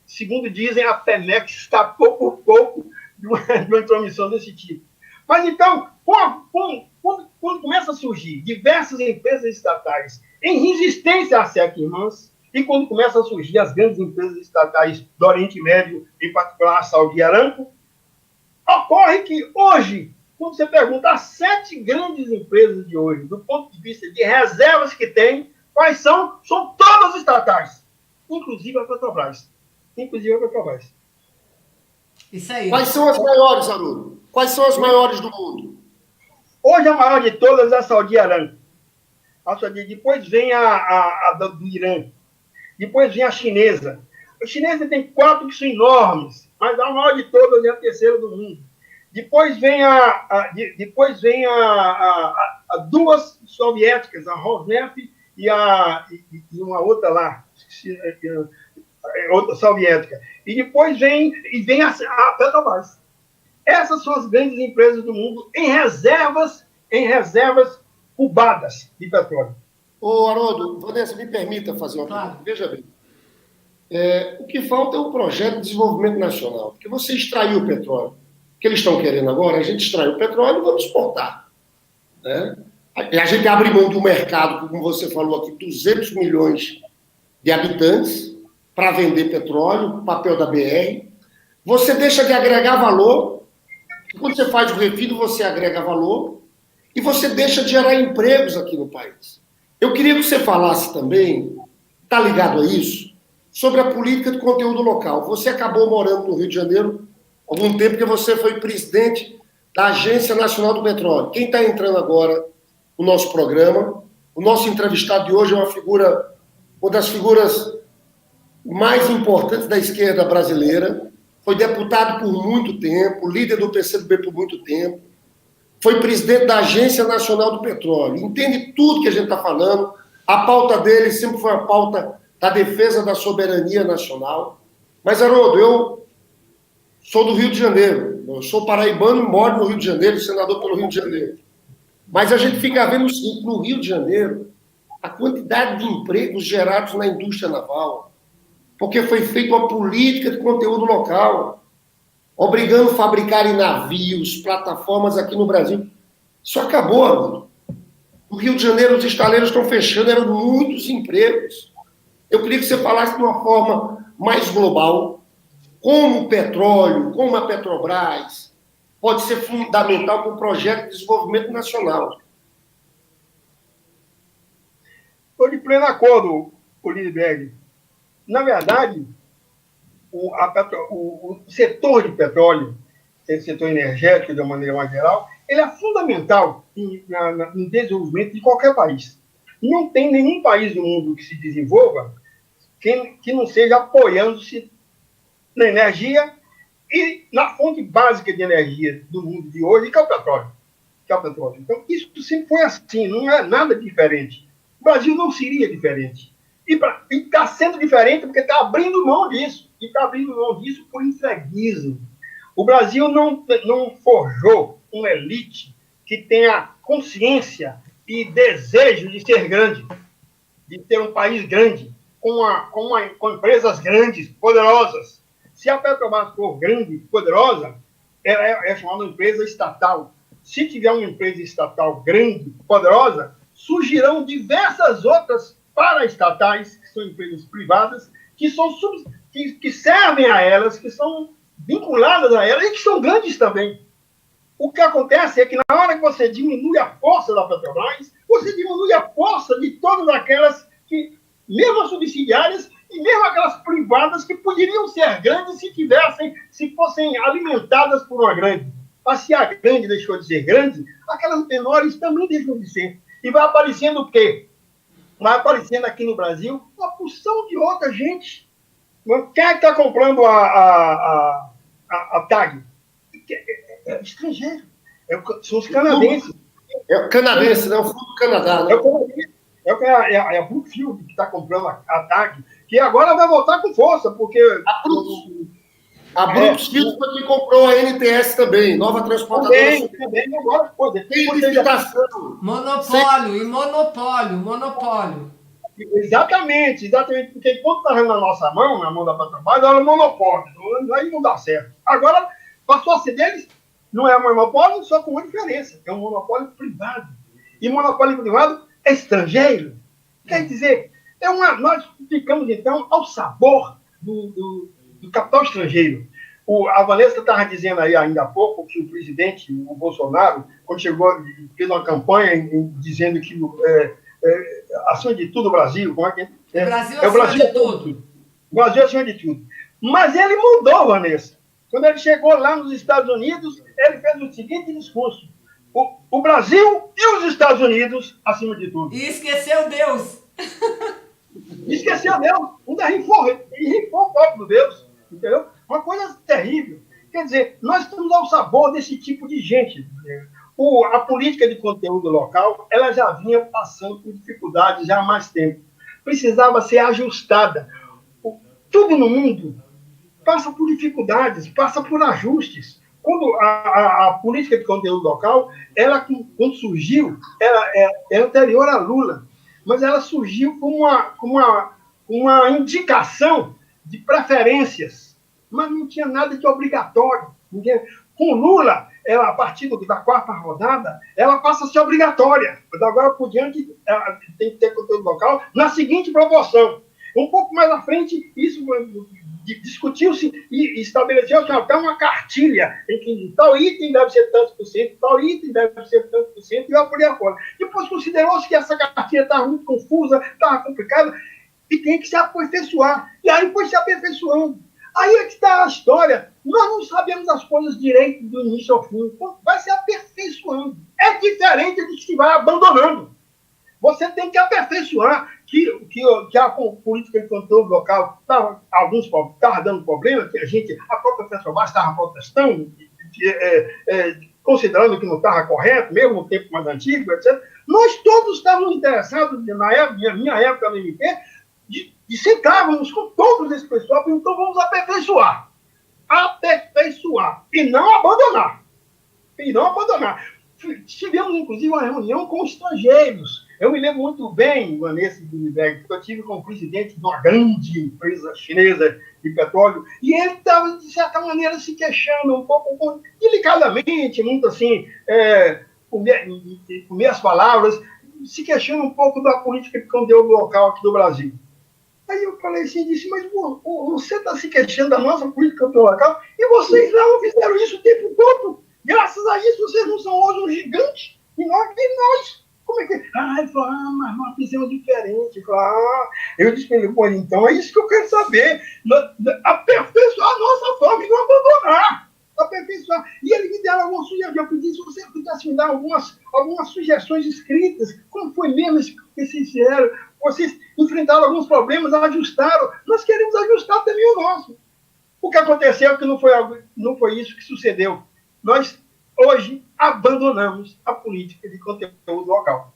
Segundo dizem, a Pemex escapou por pouco de uma intromissão desse tipo. Mas então, quando começa a surgir diversas empresas estatais em resistência às 7 irmãs, E quando começam a surgir as grandes empresas estatais do Oriente Médio, em particular a Saudi Aramco, ocorre que hoje, quando você pergunta as 7 grandes empresas de hoje, do ponto de vista de reservas que tem, quais são? São todas estatais, inclusive a Petrobras. Inclusive a Petrobras. Isso aí. Quais são as maiores, Haroldo? Quais são as maiores do mundo? Hoje a maior de todas é a Saudi Aramco. Depois vem a do Irã. Depois vem a chinesa. A chinesa tem 4 que são enormes, mas a maior de todas é a terceira do mundo. Depois vem a 2 soviéticas, a Rosneft e uma outra lá, outra soviética. E depois vem a Petrobras. Essas são as grandes empresas do mundo em reservas cubadas de petróleo. Ô, Haroldo, Vanessa, me permita fazer uma pergunta. Veja bem. O que falta é um projeto de desenvolvimento nacional. Porque você extraiu o petróleo. O que eles estão querendo agora, a gente extrai o petróleo e vamos exportar. Né? A gente abre mão do mercado, como você falou aqui, 200 milhões de habitantes para vender petróleo, papel da BR. Você deixa de agregar valor. Quando você faz o refino, você agrega valor. E você deixa de gerar empregos aqui no país. Eu queria que você falasse também, está ligado a isso, sobre a política de conteúdo local. Você acabou morando no Rio de Janeiro há algum tempo, porque você foi presidente da Agência Nacional do Petróleo. Quem está entrando agora no nosso programa, o nosso entrevistado de hoje é uma das figuras mais importantes da esquerda brasileira, foi deputado por muito tempo, líder do PCdoB por muito tempo, foi presidente da Agência Nacional do Petróleo, entende tudo que a gente está falando, a pauta dele sempre foi a pauta da defesa da soberania nacional. Mas, Haroldo, eu sou do Rio de Janeiro, eu sou paraibano e moro no Rio de Janeiro, senador pelo Rio de Janeiro. Mas a gente fica vendo o seguinte, no Rio de Janeiro, a quantidade de empregos gerados na indústria naval, porque foi feita uma política de conteúdo local, obrigando a fabricar em navios, plataformas aqui no Brasil. Isso acabou, Haroldo. No Rio de Janeiro, os estaleiros estão fechando, eram muitos empregos. Eu queria que você falasse de uma forma mais global, como o petróleo, como a Petrobras, pode ser fundamental para o projeto de desenvolvimento nacional. Estou de pleno acordo, Lindbergh. Na verdade, o setor de petróleo, o setor energético, de uma maneira mais geral, ele é fundamental no desenvolvimento de qualquer país. Não tem nenhum país do mundo que se desenvolva que não seja apoiando-se na energia e na fonte básica de energia do mundo de hoje, que é o petróleo. Então, isso sempre foi assim, não é nada diferente. O Brasil não seria diferente. E está sendo diferente porque está abrindo mão disso. E está abrindo mão disso por entreguismo. O Brasil não forjou uma elite que tenha consciência e desejo de ser grande, de ter um país grande, com empresas grandes, poderosas. Se a Petrobras for grande, poderosa, ela é chamada empresa estatal. Se tiver uma empresa estatal grande, poderosa, surgirão diversas outras paraestatais, que são empresas privadas, que servem a elas, que são vinculadas a elas e que são grandes também. O que acontece é que na hora que você diminui a força da Petrobras, você diminui a força de todas aquelas que, mesmo as subsidiárias e mesmo aquelas privadas que poderiam ser grandes se fossem alimentadas por uma grande. Mas se a grande deixou de ser grande, aquelas menores também deixam de ser. E vai aparecendo o quê? Vai aparecendo aqui no Brasil uma porção de outra gente. Quem é que está comprando a TAG? É estrangeiro. São os canadenses. É o canadense, não é o fundo do Canadá. Né? É a Brookfield que está comprando a TAG, que agora vai voltar com força, porque... A Brookfield foi quem comprou a NTS também, Nova Transportadora. Também agora, tem licitação. Monopólio. Exatamente, porque enquanto estava na nossa mão, na mão da Petrobras, era um monopólio, aí não dá certo. Agora, passou a ser deles, não é um monopólio, só com uma diferença, é um monopólio privado. E monopólio privado é estrangeiro. Quer dizer, Nós ficamos, então, ao sabor do capital estrangeiro. A Vanessa estava dizendo aí ainda há pouco que o presidente, o Bolsonaro, quando chegou, fez uma campanha dizendo que acima de tudo o Brasil, como é que é? Brasil É o Brasil acima de tudo. O Brasil acima de tudo. Mas ele mudou, Vanessa. Quando ele chegou lá nos Estados Unidos, ele fez o seguinte discurso: o Brasil e os Estados Unidos acima de tudo. E esqueceu Deus. Esqueceu Deus. Ainda rifou o próprio Deus. Entendeu? Uma coisa terrível. Quer dizer, nós estamos ao sabor desse tipo de gente. A política de conteúdo local, ela já vinha passando por dificuldades já há mais tempo. Precisava ser ajustada. Tudo no mundo passa por dificuldades, passa por ajustes. Quando a política de conteúdo local, ela, quando surgiu, ela é anterior a Lula, mas ela surgiu como uma indicação de preferências, mas não tinha nada de obrigatório. Com Lula, a partir da quarta rodada, ela passa a ser obrigatória. Mas agora por diante, ela tem que ter conteúdo local na seguinte proporção. Um pouco mais à frente, isso discutiu-se e estabeleceu-se até uma cartilha em que tal item deve ser tantos por cento, tal item deve ser tantos por cento, e vai por aí afora. Depois considerou-se que essa cartilha estava muito confusa, estava complicada, e tem que se aperfeiçoar. E aí foi se aperfeiçoando. Aí é que está a história. Nós não sabemos as coisas direito do início ao fim. Então, vai se aperfeiçoando. É diferente de que se vai abandonando. Você tem que aperfeiçoar que a política de controle local estava dando problema, que a própria Petrobras estava protestando, considerando que não estava correto, mesmo no tempo mais antigo, etc. Nós todos estávamos interessados, na minha época no MP, de sentávamos com todos esse pessoal, então vamos aperfeiçoar. Aperfeiçoar e não abandonar. Tivemos, inclusive, uma reunião com estrangeiros. Eu me lembro muito bem, Vanessa de Uniberg, porque eu tive como presidente de uma grande empresa chinesa de petróleo, e ele estava, de certa maneira, se queixando um pouco delicadamente, muito assim, com minhas palavras, se queixando um pouco da política de conteúdo local aqui do Brasil. Aí eu falei assim, disse, mas você está se queixando da nossa política de conteúdo local e vocês não fizeram isso o tempo todo. Graças a isso, vocês não são hoje um gigante. E nós. Como é que é? Ele falou, mas nós fizemos diferente. Eu disse para ele, pô, então é isso que eu quero saber. Aperfeiçoar a nossa forma e não abandonar. Aperfeiçoar. E ele me deu algumas sugestões. Eu pedi se você pudesse me dar algumas sugestões escritas. Como foi mesmo que vocês fizeram? Vocês enfrentaram alguns problemas, ajustaram. Nós queremos ajustar também o nosso. O que aconteceu é que não foi isso que sucedeu. Nós, hoje, abandonamos a política de conteúdo local.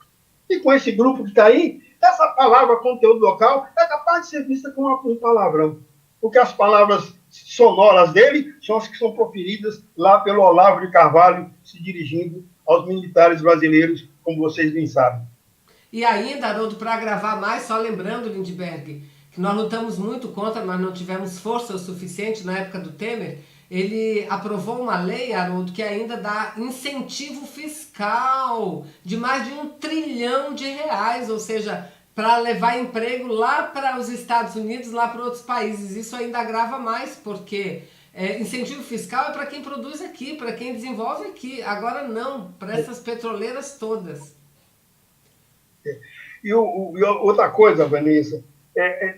E com esse grupo que está aí, essa palavra conteúdo local é capaz de ser vista como um palavrão. Porque as palavras sonoras dele são as que são proferidas lá pelo Olavo de Carvalho, se dirigindo aos militares brasileiros, como vocês bem sabem. E ainda, Haroldo, para gravar mais, só lembrando, Lindbergh, que nós lutamos muito contra, mas não tivemos força o suficiente na época do Temer. Ele aprovou uma lei, Haroldo, que ainda dá incentivo fiscal de mais de R$1 trilhão, ou seja, para levar emprego lá para os Estados Unidos, lá para outros países. Isso ainda agrava mais, porque incentivo fiscal é para quem produz aqui, para quem desenvolve aqui. Agora não, para essas petroleiras todas. E outra coisa, Vanessa,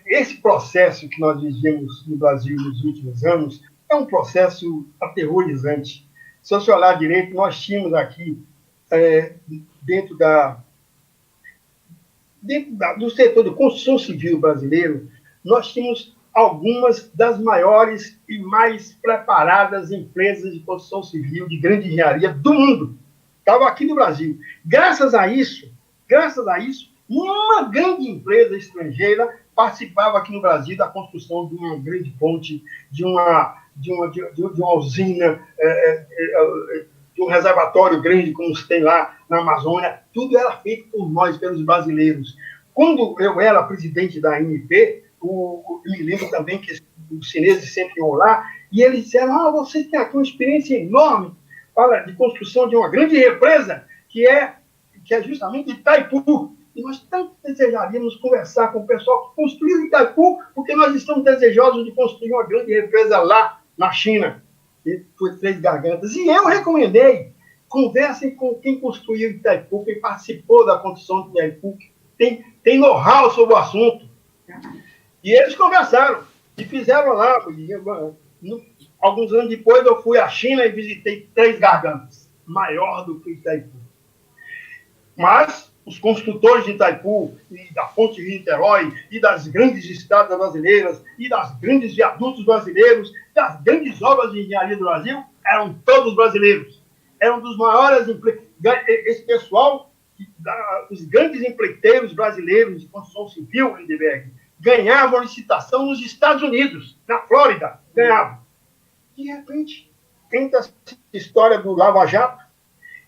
esse processo que nós vivemos no Brasil nos últimos anos é um processo aterrorizante. Se você olhar direito, nós tínhamos aqui, dentro do setor de construção civil brasileiro, nós tínhamos algumas das maiores e mais preparadas empresas de construção civil de grande engenharia do mundo. Estavam aqui no Brasil. Graças a isso, uma grande empresa estrangeira participava aqui no Brasil da construção de uma grande ponte, de uma usina, de um reservatório grande, como se tem lá na Amazônia. Tudo era feito por nós, pelos brasileiros. Quando eu era presidente da ANP, eu me lembro também que os chineses sempre iam lá, e eles disseram, você tem aqui uma experiência enorme de construção de uma grande represa, que é justamente Itaipu. E nós tanto desejaríamos conversar com o pessoal que construiu Itaipu, porque nós estamos desejosos de construir uma grande represa lá na China, que foi Três Gargantas. E eu recomendei, conversem com quem construiu Itaipu, quem participou da construção de Itaipu, que tem know-how sobre o assunto. E eles conversaram e fizeram lá. Alguns anos depois eu fui à China e visitei Três Gargantas, maior do que Itaipu. Mas os construtores de Itaipu, e da Ponte de Niterói, e das grandes estradas brasileiras, e das grandes viadutos brasileiros, das grandes obras de engenharia do Brasil, eram todos brasileiros. Eram dos maiores... Esse pessoal, os grandes empreiteiros brasileiros de construção civil, Lindbergh, ganhavam licitação nos Estados Unidos, na Flórida, ganhavam. De repente, entra essa história do Lava Jato,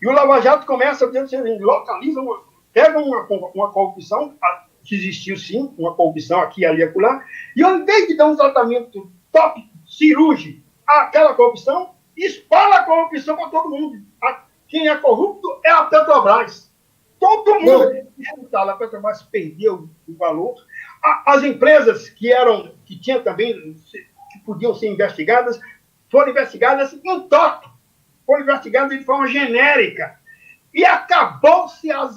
e o Lava Jato começa, localiza, pega uma corrupção, que existiu sim, uma corrupção aqui, ali, acolá, e ao invés de dar um tratamento top, cirúrgico, àquela corrupção, espalha a corrupção para todo mundo. Quem é corrupto é a Petrobras. Todo mundo. A Petrobras perdeu o valor. As empresas que tinham também, que podiam ser investigadas, foram investigadas em toto. Foram investigadas de forma genérica. E acabou-se as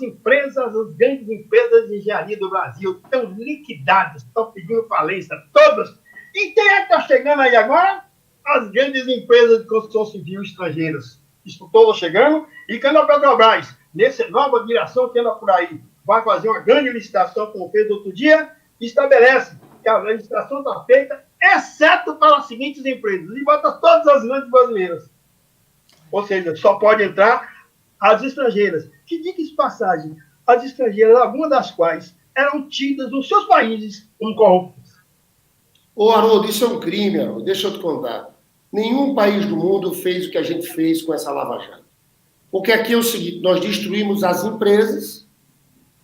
grandes empresas de engenharia do Brasil, estão liquidadas, estão pedindo falência, todas. E quem é que está chegando aí agora? As grandes empresas de construção civil estrangeiras. Estão todas chegando. E quando a Petrobras, nessa nova direção que anda por aí, vai fazer uma grande licitação, como fez outro dia, estabelece que a licitação está feita, exceto para as seguintes empresas, e bota todas as grandes brasileiras. Ou seja, só pode entrar as estrangeiras. Que diga de passagem, as estrangeiras, algumas das quais eram tidas nos seus países como corruptas. Ô, Haroldo, isso é um crime, Haroldo. Deixa eu te contar. Nenhum país do mundo fez o que a gente fez com essa Lava Jato. Porque aqui é o seguinte, nós destruímos as empresas,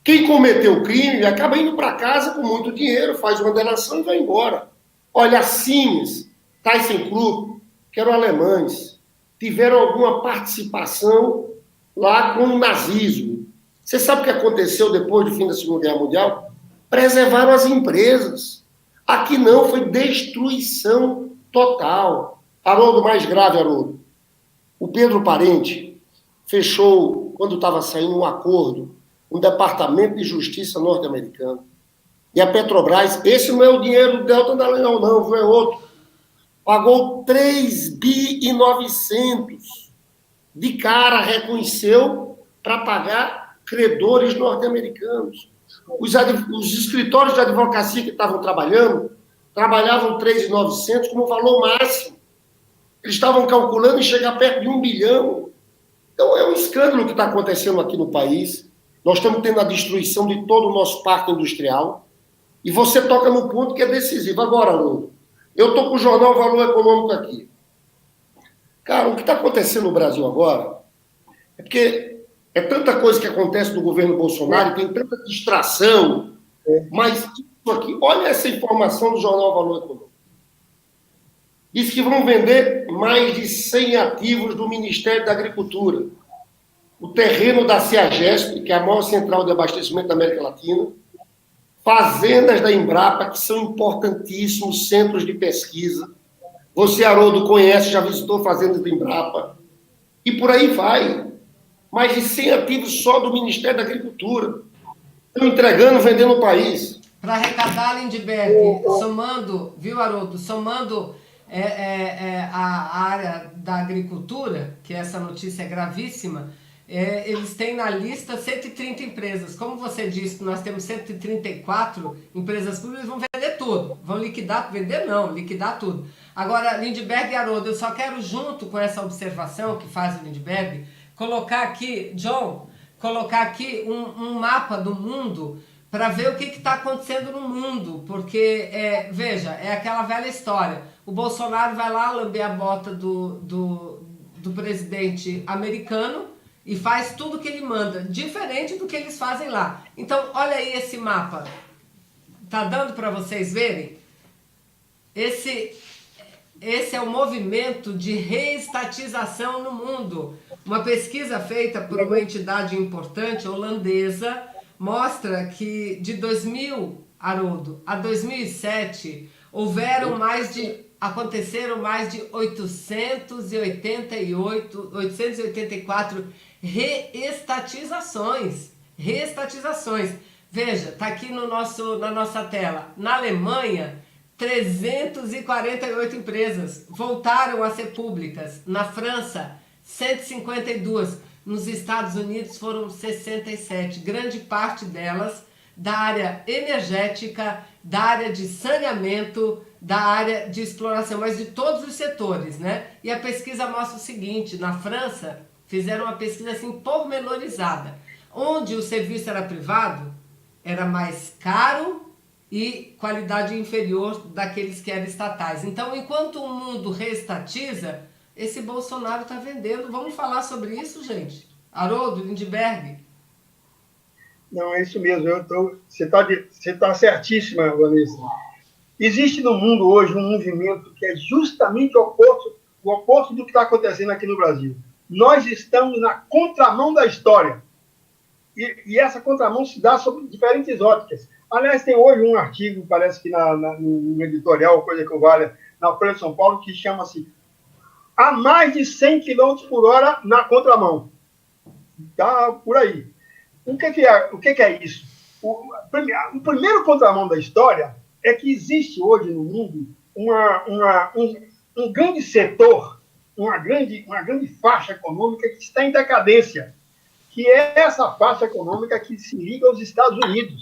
quem cometeu o crime acaba indo para casa com muito dinheiro, faz uma delação e vai embora. Olha, a Siemens, ThyssenKrupp, que eram alemães, tiveram alguma participação lá com o nazismo. Você sabe o que aconteceu depois do fim da Segunda Guerra Mundial? Preservaram as empresas. Aqui não, foi destruição total. Haroldo, mais grave, Haroldo. O Pedro Parente fechou, quando estava saindo um acordo, um departamento de justiça norte-americano. E a Petrobras, esse não é o dinheiro do Delta Dallagnol, não, é outro. Pagou 3,9 bi de cara, reconheceu, para pagar credores norte-americanos. Os escritórios de advocacia que estavam trabalhavam 3,900 como valor máximo. Eles estavam calculando em chegar perto de 1 bilhão. Então, é um escândalo que está acontecendo aqui no país. Nós estamos tendo a destruição de todo o nosso parque industrial. E você toca no ponto que é decisivo. Agora, Haroldo, eu estou com o jornal Valor Econômico aqui. Cara, o que está acontecendo no Brasil agora é porque é tanta coisa que acontece no governo Bolsonaro, tem tanta distração, mas isso aqui, olha essa informação do jornal Valor Econômico. Diz que vão vender mais de 100 ativos do Ministério da Agricultura. O terreno da CEAGESP, que é a maior central de abastecimento da América Latina, fazendas da Embrapa, que são importantíssimos centros de pesquisa. Você, Haroldo, conhece, já visitou fazendas da Embrapa. E por aí vai. Mais de 100 ativos só do Ministério da Agricultura. Estão entregando, vendendo o país. Para arrecadar, Lindbergh, somando, viu, Haroldo, somando a área da agricultura, que essa notícia é gravíssima, eles têm na lista 130 empresas. Como você disse, nós temos 134 empresas públicas, vão vender tudo. Vão liquidar, vender não, liquidar tudo. Agora, Lindbergh e Haroldo, eu só quero, junto com essa observação que faz o Lindbergh, colocar aqui, John, um mapa do mundo para ver o que está acontecendo no mundo. Porque, veja, é aquela velha história. O Bolsonaro vai lá lamber a bota do presidente americano e faz tudo que ele manda, diferente do que eles fazem lá. Então, olha aí esse mapa. Tá dando para vocês verem? Esse é o movimento de reestatização no mundo. Uma pesquisa feita por uma entidade importante holandesa mostra que de 2000, Haroldo, a 2007, aconteceram mais de 884 reestatizações. Reestatizações. Veja, está aqui na nossa tela. Na Alemanha, 348 empresas voltaram a ser públicas. Na França, 152. Nos Estados Unidos foram 67. Grande parte delas da área energética, da área de saneamento, da área de exploração, mas de todos os setores, né? E a pesquisa mostra o seguinte: na França, fizeram uma pesquisa assim pormenorizada. Onde o serviço era privado, era mais caro e qualidade inferior daqueles que eram estatais. Então, enquanto o mundo reestatiza, esse Bolsonaro está vendendo. Vamos falar sobre isso, gente? Haroldo, Lindbergh? Não, é isso mesmo. Você tá certíssima, Vanessa. Existe no mundo hoje um movimento que é justamente o oposto do que está acontecendo aqui no Brasil. Nós estamos na contramão da história. E essa contramão se dá sob diferentes óticas. Aliás, tem hoje um artigo, parece que no editorial, coisa que eu valha, na Folha de São Paulo, que chama-se "A mais de 100 km por hora na contramão". Está por aí. O que é isso? O primeiro contramão da história é que existe hoje no mundo um grande setor, uma grande faixa econômica que está em decadência, que é essa faixa econômica que se liga aos Estados Unidos.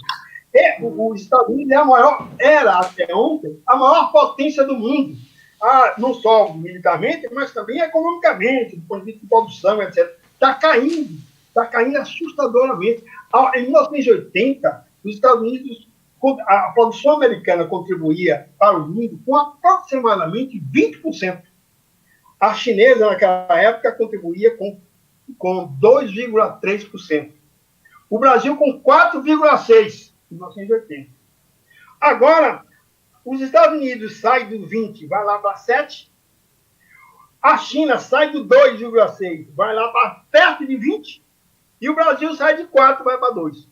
Os Estados Unidos era até ontem a maior potência do mundo, não só militarmente, mas também economicamente, do ponto de vista de produção, etc. Está caindo assustadoramente. Em 1980, os Estados Unidos, a produção americana contribuía para o mundo com aproximadamente 20%. A chinesa, naquela época, contribuía com 2,3%. O Brasil com 4,6% em 1980. Agora, os Estados Unidos saem do 20%, vai lá para 7%. A China sai do 2,6%, vai lá para perto de 20%. E o Brasil sai de 4%, vai para 2%.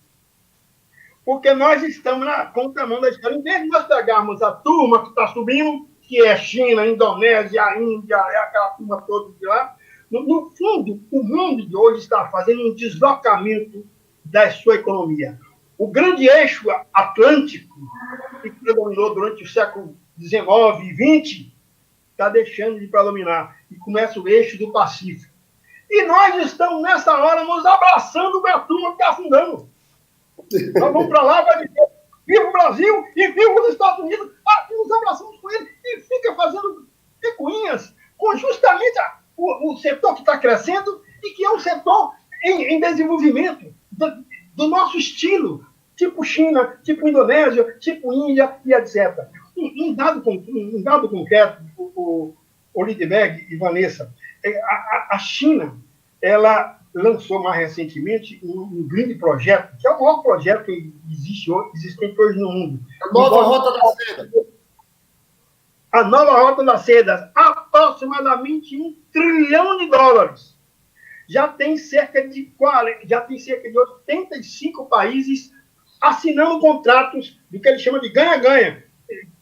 Porque nós estamos na contramão da história. Em vez de nós pegarmos a turma que está subindo, que é China, Indonésia, a Índia, é aquela turma toda de lá, no fundo, o mundo de hoje está fazendo um deslocamento da sua economia. O grande eixo atlântico, que predominou durante o século XIX e XX, está deixando de predominar. E começa o eixo do Pacífico. E nós estamos, nessa hora, nos abraçando com a turma que está afundando. Nós vamos para lá, vai dizer, viva o Brasil e viva os Estados Unidos. Nos abraçamos com ele e fica fazendo picuinhas com justamente o setor que está crescendo e que é um setor em desenvolvimento do nosso estilo, tipo China, tipo Indonésia, tipo Índia e etc. Um dado concreto, o Lindbergh e Vanessa, a China, ela lançou mais recentemente um grande projeto, que é o maior projeto que existente hoje no mundo. A nova Rota da Seda. A nova Rota da Seda, aproximadamente $1 trilhão. Já tem cerca de 85 países assinando contratos do que ele chama de ganha-ganha.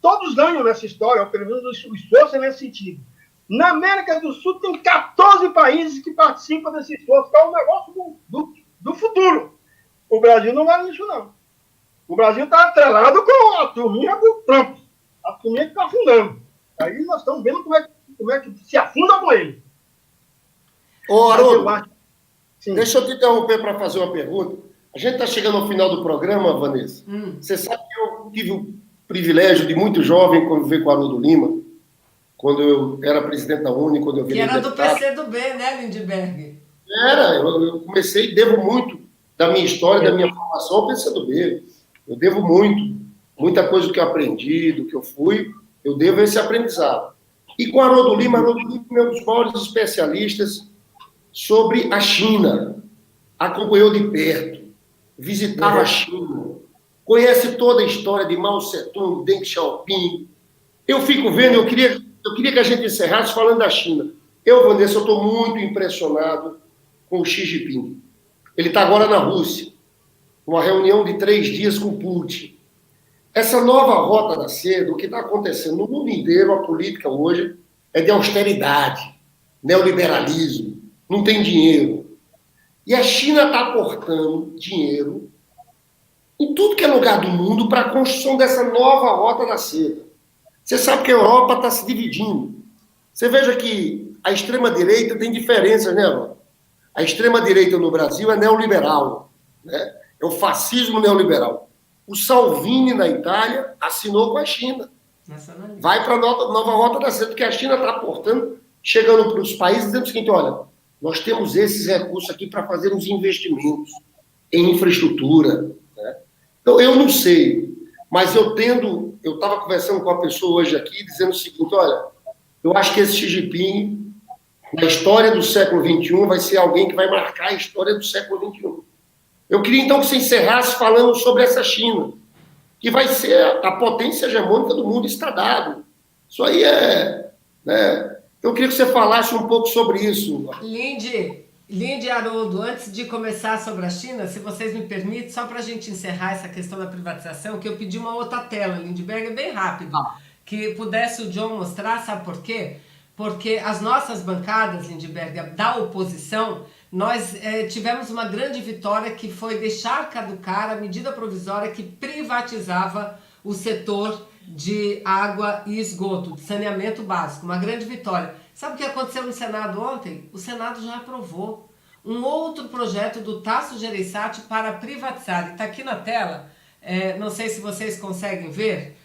Todos ganham nessa história, ou pelo menos o esforço é nesse sentido. Na América do Sul tem 14 países que participam desse esforço, que é um negócio do futuro. O Brasil não vai nisso, não. O Brasil está atrelado com a turminha do Trump, a turminha que está afundando. Aí nós estamos vendo como é que se afunda com ele. Ô, Haroldo, deixa eu te interromper para fazer uma pergunta. A gente está chegando ao final do programa, Vanessa. Você sabe que eu tive o privilégio de muito jovem conviver com o Haroldo Lima, quando eu era presidente da UNE, quando eu virei deputado. Que era do PCdoB, né, Lindbergh? Eu comecei, devo muito da minha história, da minha formação ao PCdoB. Eu devo muita coisa que eu aprendi, do que eu fui, eu devo a esse aprendizado. E com o Haroldo Lima é um dos maiores especialistas sobre a China. Acompanhou de perto, visitava a China, conhece toda a história de Mao Tse-tung, Deng Xiaoping. Eu fico vendo, eu queria que a gente encerrasse falando da China. Vanessa, eu estou muito impressionado com o Xi Jinping. Ele está agora na Rússia. uma reunião de 3 dias com Putin. Essa nova rota da seda, o que está acontecendo no mundo inteiro, a política hoje é de austeridade, neoliberalismo, não tem dinheiro. E a China está aportando dinheiro em tudo que é lugar do mundo para a construção dessa nova rota da seda. Você sabe que a Europa está se dividindo. Você veja que a extrema-direita tem diferenças, né, Europa? A extrema-direita no Brasil é neoliberal, né? É o fascismo neoliberal. O Salvini, na Itália, assinou com a China. Vai para a nova rota da seda, porque a China está aportando, chegando para os países, dizendo o seguinte, olha, nós temos esses recursos aqui para fazer uns investimentos em infraestrutura. Né? Então, eu não sei, mas eu estava conversando com uma pessoa hoje aqui, dizendo o seguinte, olha, eu acho que esse Xi Jinping, na história do século XXI, vai ser alguém que vai marcar a história do século XXI. Eu queria, então, que você encerrasse falando sobre essa China, que vai ser a potência hegemônica do mundo, está dado. Isso aí é... Né? Eu queria que você falasse um pouco sobre isso. Linde e Haroldo, antes de começar sobre a China, se vocês me permitem, só para a gente encerrar essa questão da privatização, que eu pedi uma outra tela, Lindbergh, bem rápido, que pudesse o John mostrar, sabe por quê? Porque as nossas bancadas, Lindbergh, da oposição, nós tivemos uma grande vitória que foi deixar caducar a medida provisória que privatizava o setor de água e esgoto, de saneamento básico, uma grande vitória. Sabe o que aconteceu no Senado ontem? O Senado já aprovou um outro projeto do Tasso Gereissati para privatizar. Está aqui na tela, não sei se vocês conseguem ver,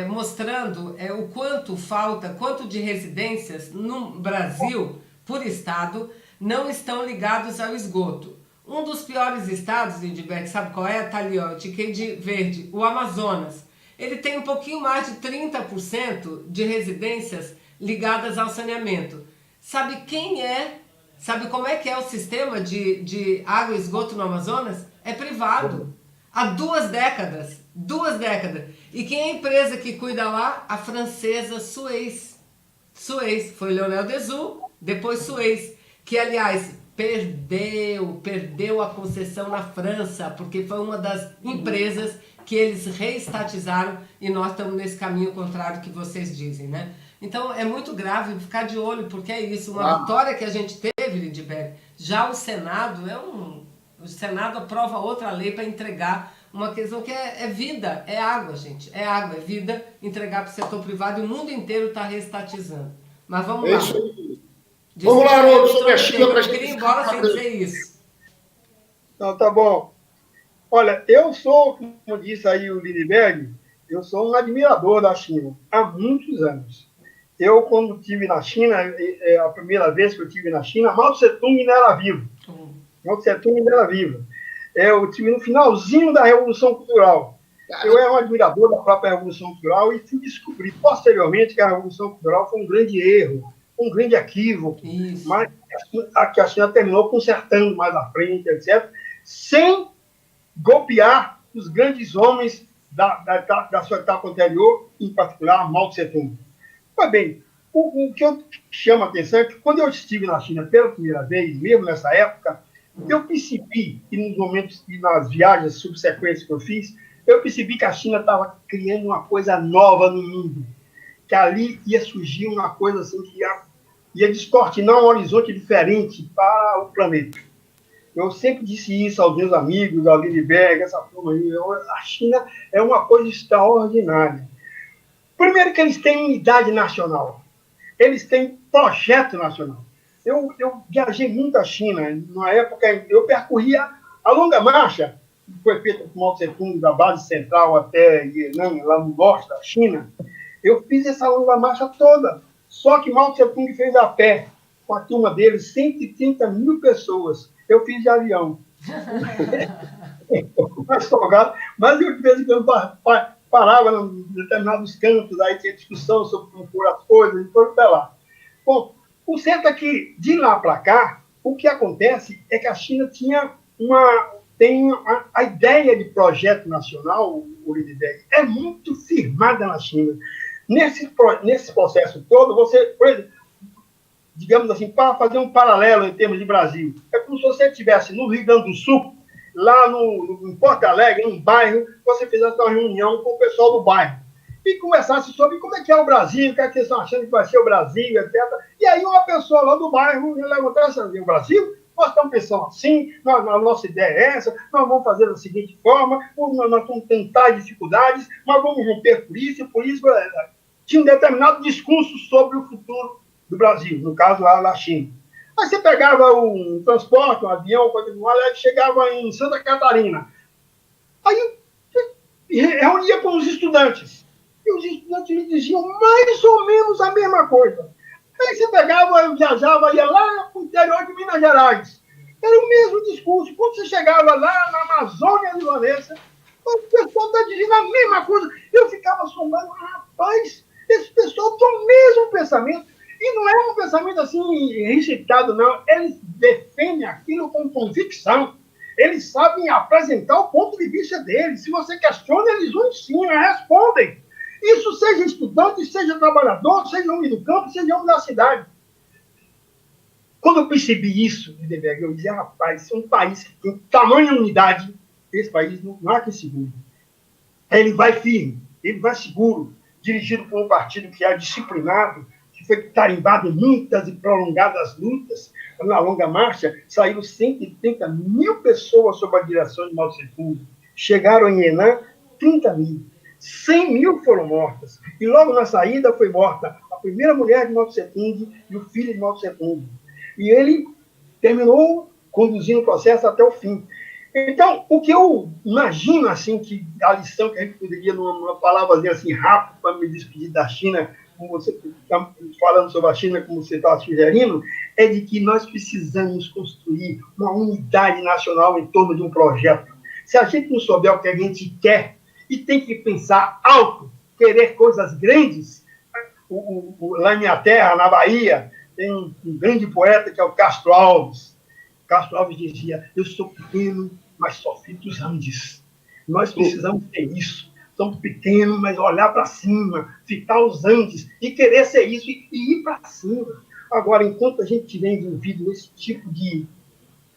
mostrando o quanto falta, quanto de residências no Brasil, por estado, não estão ligados ao esgoto. Um dos piores estados, Lindbergh, sabe qual é? Está ali, ó, eu tiquei de verde, o Amazonas. Ele tem um pouquinho mais de 30% de residências ligadas ao saneamento. Sabe quem é? Sabe como é que é o sistema de água e esgoto no Amazonas? É privado. Há 2 décadas. 2 décadas. E quem é a empresa que cuida lá? A francesa Suez. Suez. Foi Leonel Desu, depois Suez. Que, aliás, perdeu a concessão na França, porque foi uma das empresas que eles reestatizaram e nós estamos nesse caminho contrário que vocês dizem, né? Então, é muito grave ficar de olho, porque é isso, uma vitória que a gente teve, Lindbergh. Já o Senado, o Senado aprova outra lei para entregar uma questão que é vida, é água, gente. É água, é vida, entregar para o setor privado e o mundo inteiro está reestatizando. Mas vamos lá. Vamos lá, Haroldo, sobre a China. Eu queria ir embora sem dizer isso. Não, tá bom. Olha, eu sou, como disse aí o Lindbergh, eu sou um admirador da China há muitos anos. Eu, quando estive na China, a primeira vez que eu estive na China, Mao Tse-tung ainda era vivo. Mao Tse-tung ainda era vivo. Eu estive no finalzinho da Revolução Cultural. Eu era um admirador da própria Revolução Cultural e fui descobrir posteriormente que a Revolução Cultural foi um grande erro, um grande equívoco, mas que a China terminou consertando mais à frente, etc., sem golpear os grandes homens da sua etapa anterior, em particular Mao Tse-tung. Pois bem, o que eu chamo a atenção é que quando eu estive na China pela primeira vez, mesmo nessa época, eu percebi, e nos momentos e nas viagens subsequentes que eu fiz, eu percebi que a China estava criando uma coisa nova no mundo, que ali ia surgir uma coisa assim que ia descortinar um horizonte diferente para o planeta. Eu sempre disse isso aos meus amigos, ao Lindbergh, essa turma aí. A China é uma coisa extraordinária. Primeiro que eles têm unidade nacional. Eles têm projeto nacional. Eu viajei muito à China. Na época, eu percorria a longa marcha, que foi feita por Mao Tse-tung, da base central até Yan'an, lá no norte da China. Eu fiz essa longa marcha toda. Só que Mao Tse-tung fez a pé, com a turma dele, 130 mil pessoas. Eu fiz de avião. Mais folgado, mas eu de vez em quando parava em determinados cantos, aí tinha discussão sobre como foram as coisas, e foi para lá. Bom, o certo é que, de lá para cá, o que acontece é que a China tem a ideia de projeto nacional, o Lindbergh, é muito firmada na China. Nesse processo todo, você, por exemplo, digamos assim, para fazer um paralelo em termos de Brasil, é como se você estivesse no Rio Grande do Sul lá em Porto Alegre, num bairro, você fizesse uma reunião com o pessoal do bairro e conversasse sobre como é que é o Brasil, o que é que eles estão achando que vai ser o Brasil, etc. E aí uma pessoa lá do bairro levantasse assim, o Brasil, nós estamos pensando assim, a nossa ideia é essa, nós vamos fazer da seguinte forma, nós vamos tentar dificuldades, nós vamos romper por isso. Tinha um determinado discurso sobre o futuro do Brasil, no caso lá na China. Aí você pegava um transporte, um avião, chegava em Santa Catarina. Aí reunia com os estudantes. E os estudantes lhe diziam mais ou menos a mesma coisa. Aí você pegava, viajava, ia lá para o interior de Minas Gerais. Era o mesmo discurso. Quando você chegava lá na Amazônia de Vanessa, o pessoal está dizendo a mesma coisa. Eu ficava assombrado, rapaz, esse pessoal tem o mesmo pensamento. E não é um pensamento assim, rejeitado, não. Eles defendem aquilo com convicção. Eles sabem apresentar o ponto de vista deles. Se você questiona, eles vão sim, respondem. Isso seja estudante, seja trabalhador, seja homem do campo, seja homem da cidade. Quando eu percebi isso, eu dizia, rapaz, um país que tem tamanha unidade, esse país não há que seguro. Ele vai firme, ele vai seguro, dirigido por um partido que é disciplinado, que foi tarimbado em muitas e prolongadas lutas. Na longa marcha, saíram 130 mil pessoas sob a direção de Mao Tse-tung. Chegaram em Henan, 30 mil. 100 mil foram mortas. E logo na saída foi morta a primeira mulher de Mao Tse-tung e o filho de Mao Tse-tung. E ele terminou conduzindo o processo até o fim. Então, o que eu imagino, assim, que a lição que a gente poderia, numa palavra assim, rápida, para me despedir da China, como você está falando sobre a China, como você está sugerindo, é de que nós precisamos construir uma unidade nacional em torno de um projeto. Se a gente não souber o que a gente quer, e tem que pensar alto, querer coisas grandes, lá em minha terra, na Bahia, tem um grande poeta que é o Castro Alves. Castro Alves dizia, eu sou pequeno, mas só fito os Andes. Nós precisamos ter isso. Somos pequenos, mas olhar para cima, fitar os Andes e querer ser isso e ir para cima. Agora, enquanto a gente estiver envolvido nesse tipo de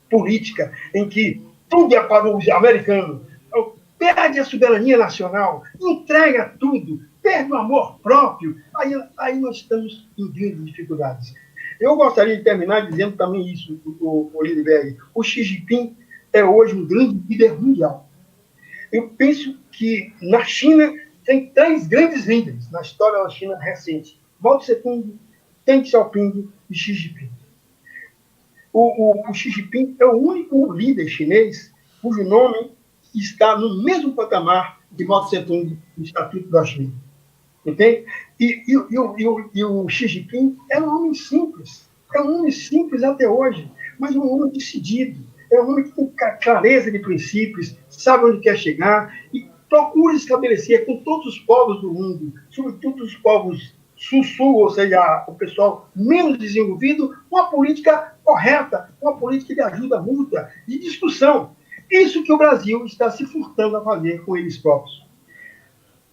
política em que tudo é para os americanos, perde a soberania nacional, entrega tudo, perde o amor próprio, aí nós estamos em grandes dificuldades. Eu gostaria de terminar dizendo também isso, o Lindbergh. O Xi Jinping é hoje um grande líder mundial. Eu penso que na China tem 3 grandes líderes na história da China recente. Mao Tse-tung, Deng Xiaoping e Xi Jinping. O Xi Jinping é o único líder chinês cujo nome está no mesmo patamar de Mao Tse-tung no Estatuto da China. Entende? E o Xi Jinping é um homem simples. É um homem simples até hoje, mas um homem decidido. É um homem que tem clareza de princípios, sabe onde quer chegar e procura estabelecer com todos os povos do mundo, sobretudo os povos sul-sul, ou seja, o pessoal menos desenvolvido, uma política correta, uma política de ajuda mútua, de discussão. Isso que o Brasil está se furtando a fazer com eles próprios.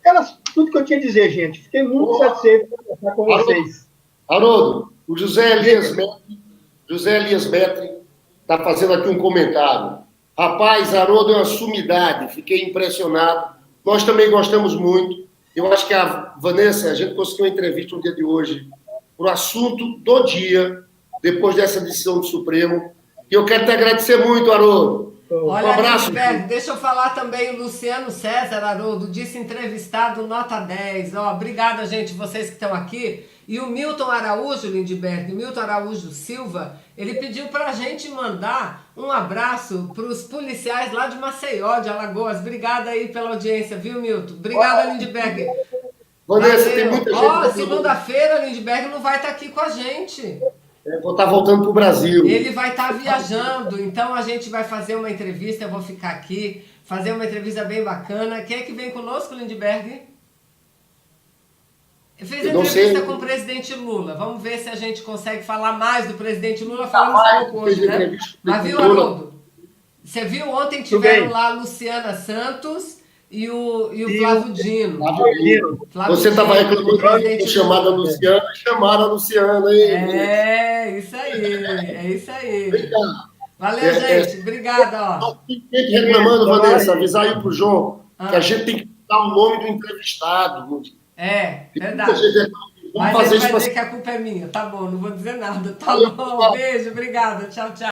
Era tudo que eu tinha a dizer, gente. Fiquei muito satisfeito de conversar com vocês. Haroldo, o José Elias Metri está fazendo aqui um comentário. Rapaz, Haroldo é uma sumidade. Fiquei impressionado. Nós também gostamos muito. Eu acho que a Vanessa, a gente conseguiu uma entrevista no dia de hoje para o assunto do dia, depois dessa decisão do Supremo. E eu quero te agradecer muito, Haroldo. Olha, um abraço. Deixa eu falar também, o Luciano César, Haroldo, disse entrevistado nota 10. Obrigada, gente, vocês que estão aqui. E o Milton Araújo, Lindbergh, Milton Araújo Silva, ele pediu para a gente mandar um abraço para os policiais lá de Maceió, de Alagoas. Obrigada aí pela audiência, viu, Milton? Obrigada, Lindbergh. Vanessa, tem muita gente... Segunda-feira, Lindbergh não vai estar aqui com a gente. Vou estar voltando para o Brasil. Ele vai estar viajando, então a gente vai fazer uma entrevista, eu vou ficar aqui, fazer uma entrevista bem bacana. Quem é que vem conosco, Lindbergh? Fez entrevista com o presidente Lula. Vamos ver se a gente consegue falar mais do presidente Lula. Falamos pouco hoje, né? Mas viu, Haroldo? Você viu ontem tiveram lá a Luciana Santos e o Flávio Dino. Você estava reclamando de chamada Luciana, chamaram a Luciana aí. É isso aí. Vem cá. Valeu, gente. Obrigada, ó. Tem gente reclamando, Vanessa, avisar aí pro João, que a gente tem que dar o nome do entrevistado. Verdade. Vamos Mas fazer ele isso vai dizer que a culpa é minha. Tá bom, não vou dizer nada. Tá bom, beijo, obrigada. Tchau, tchau.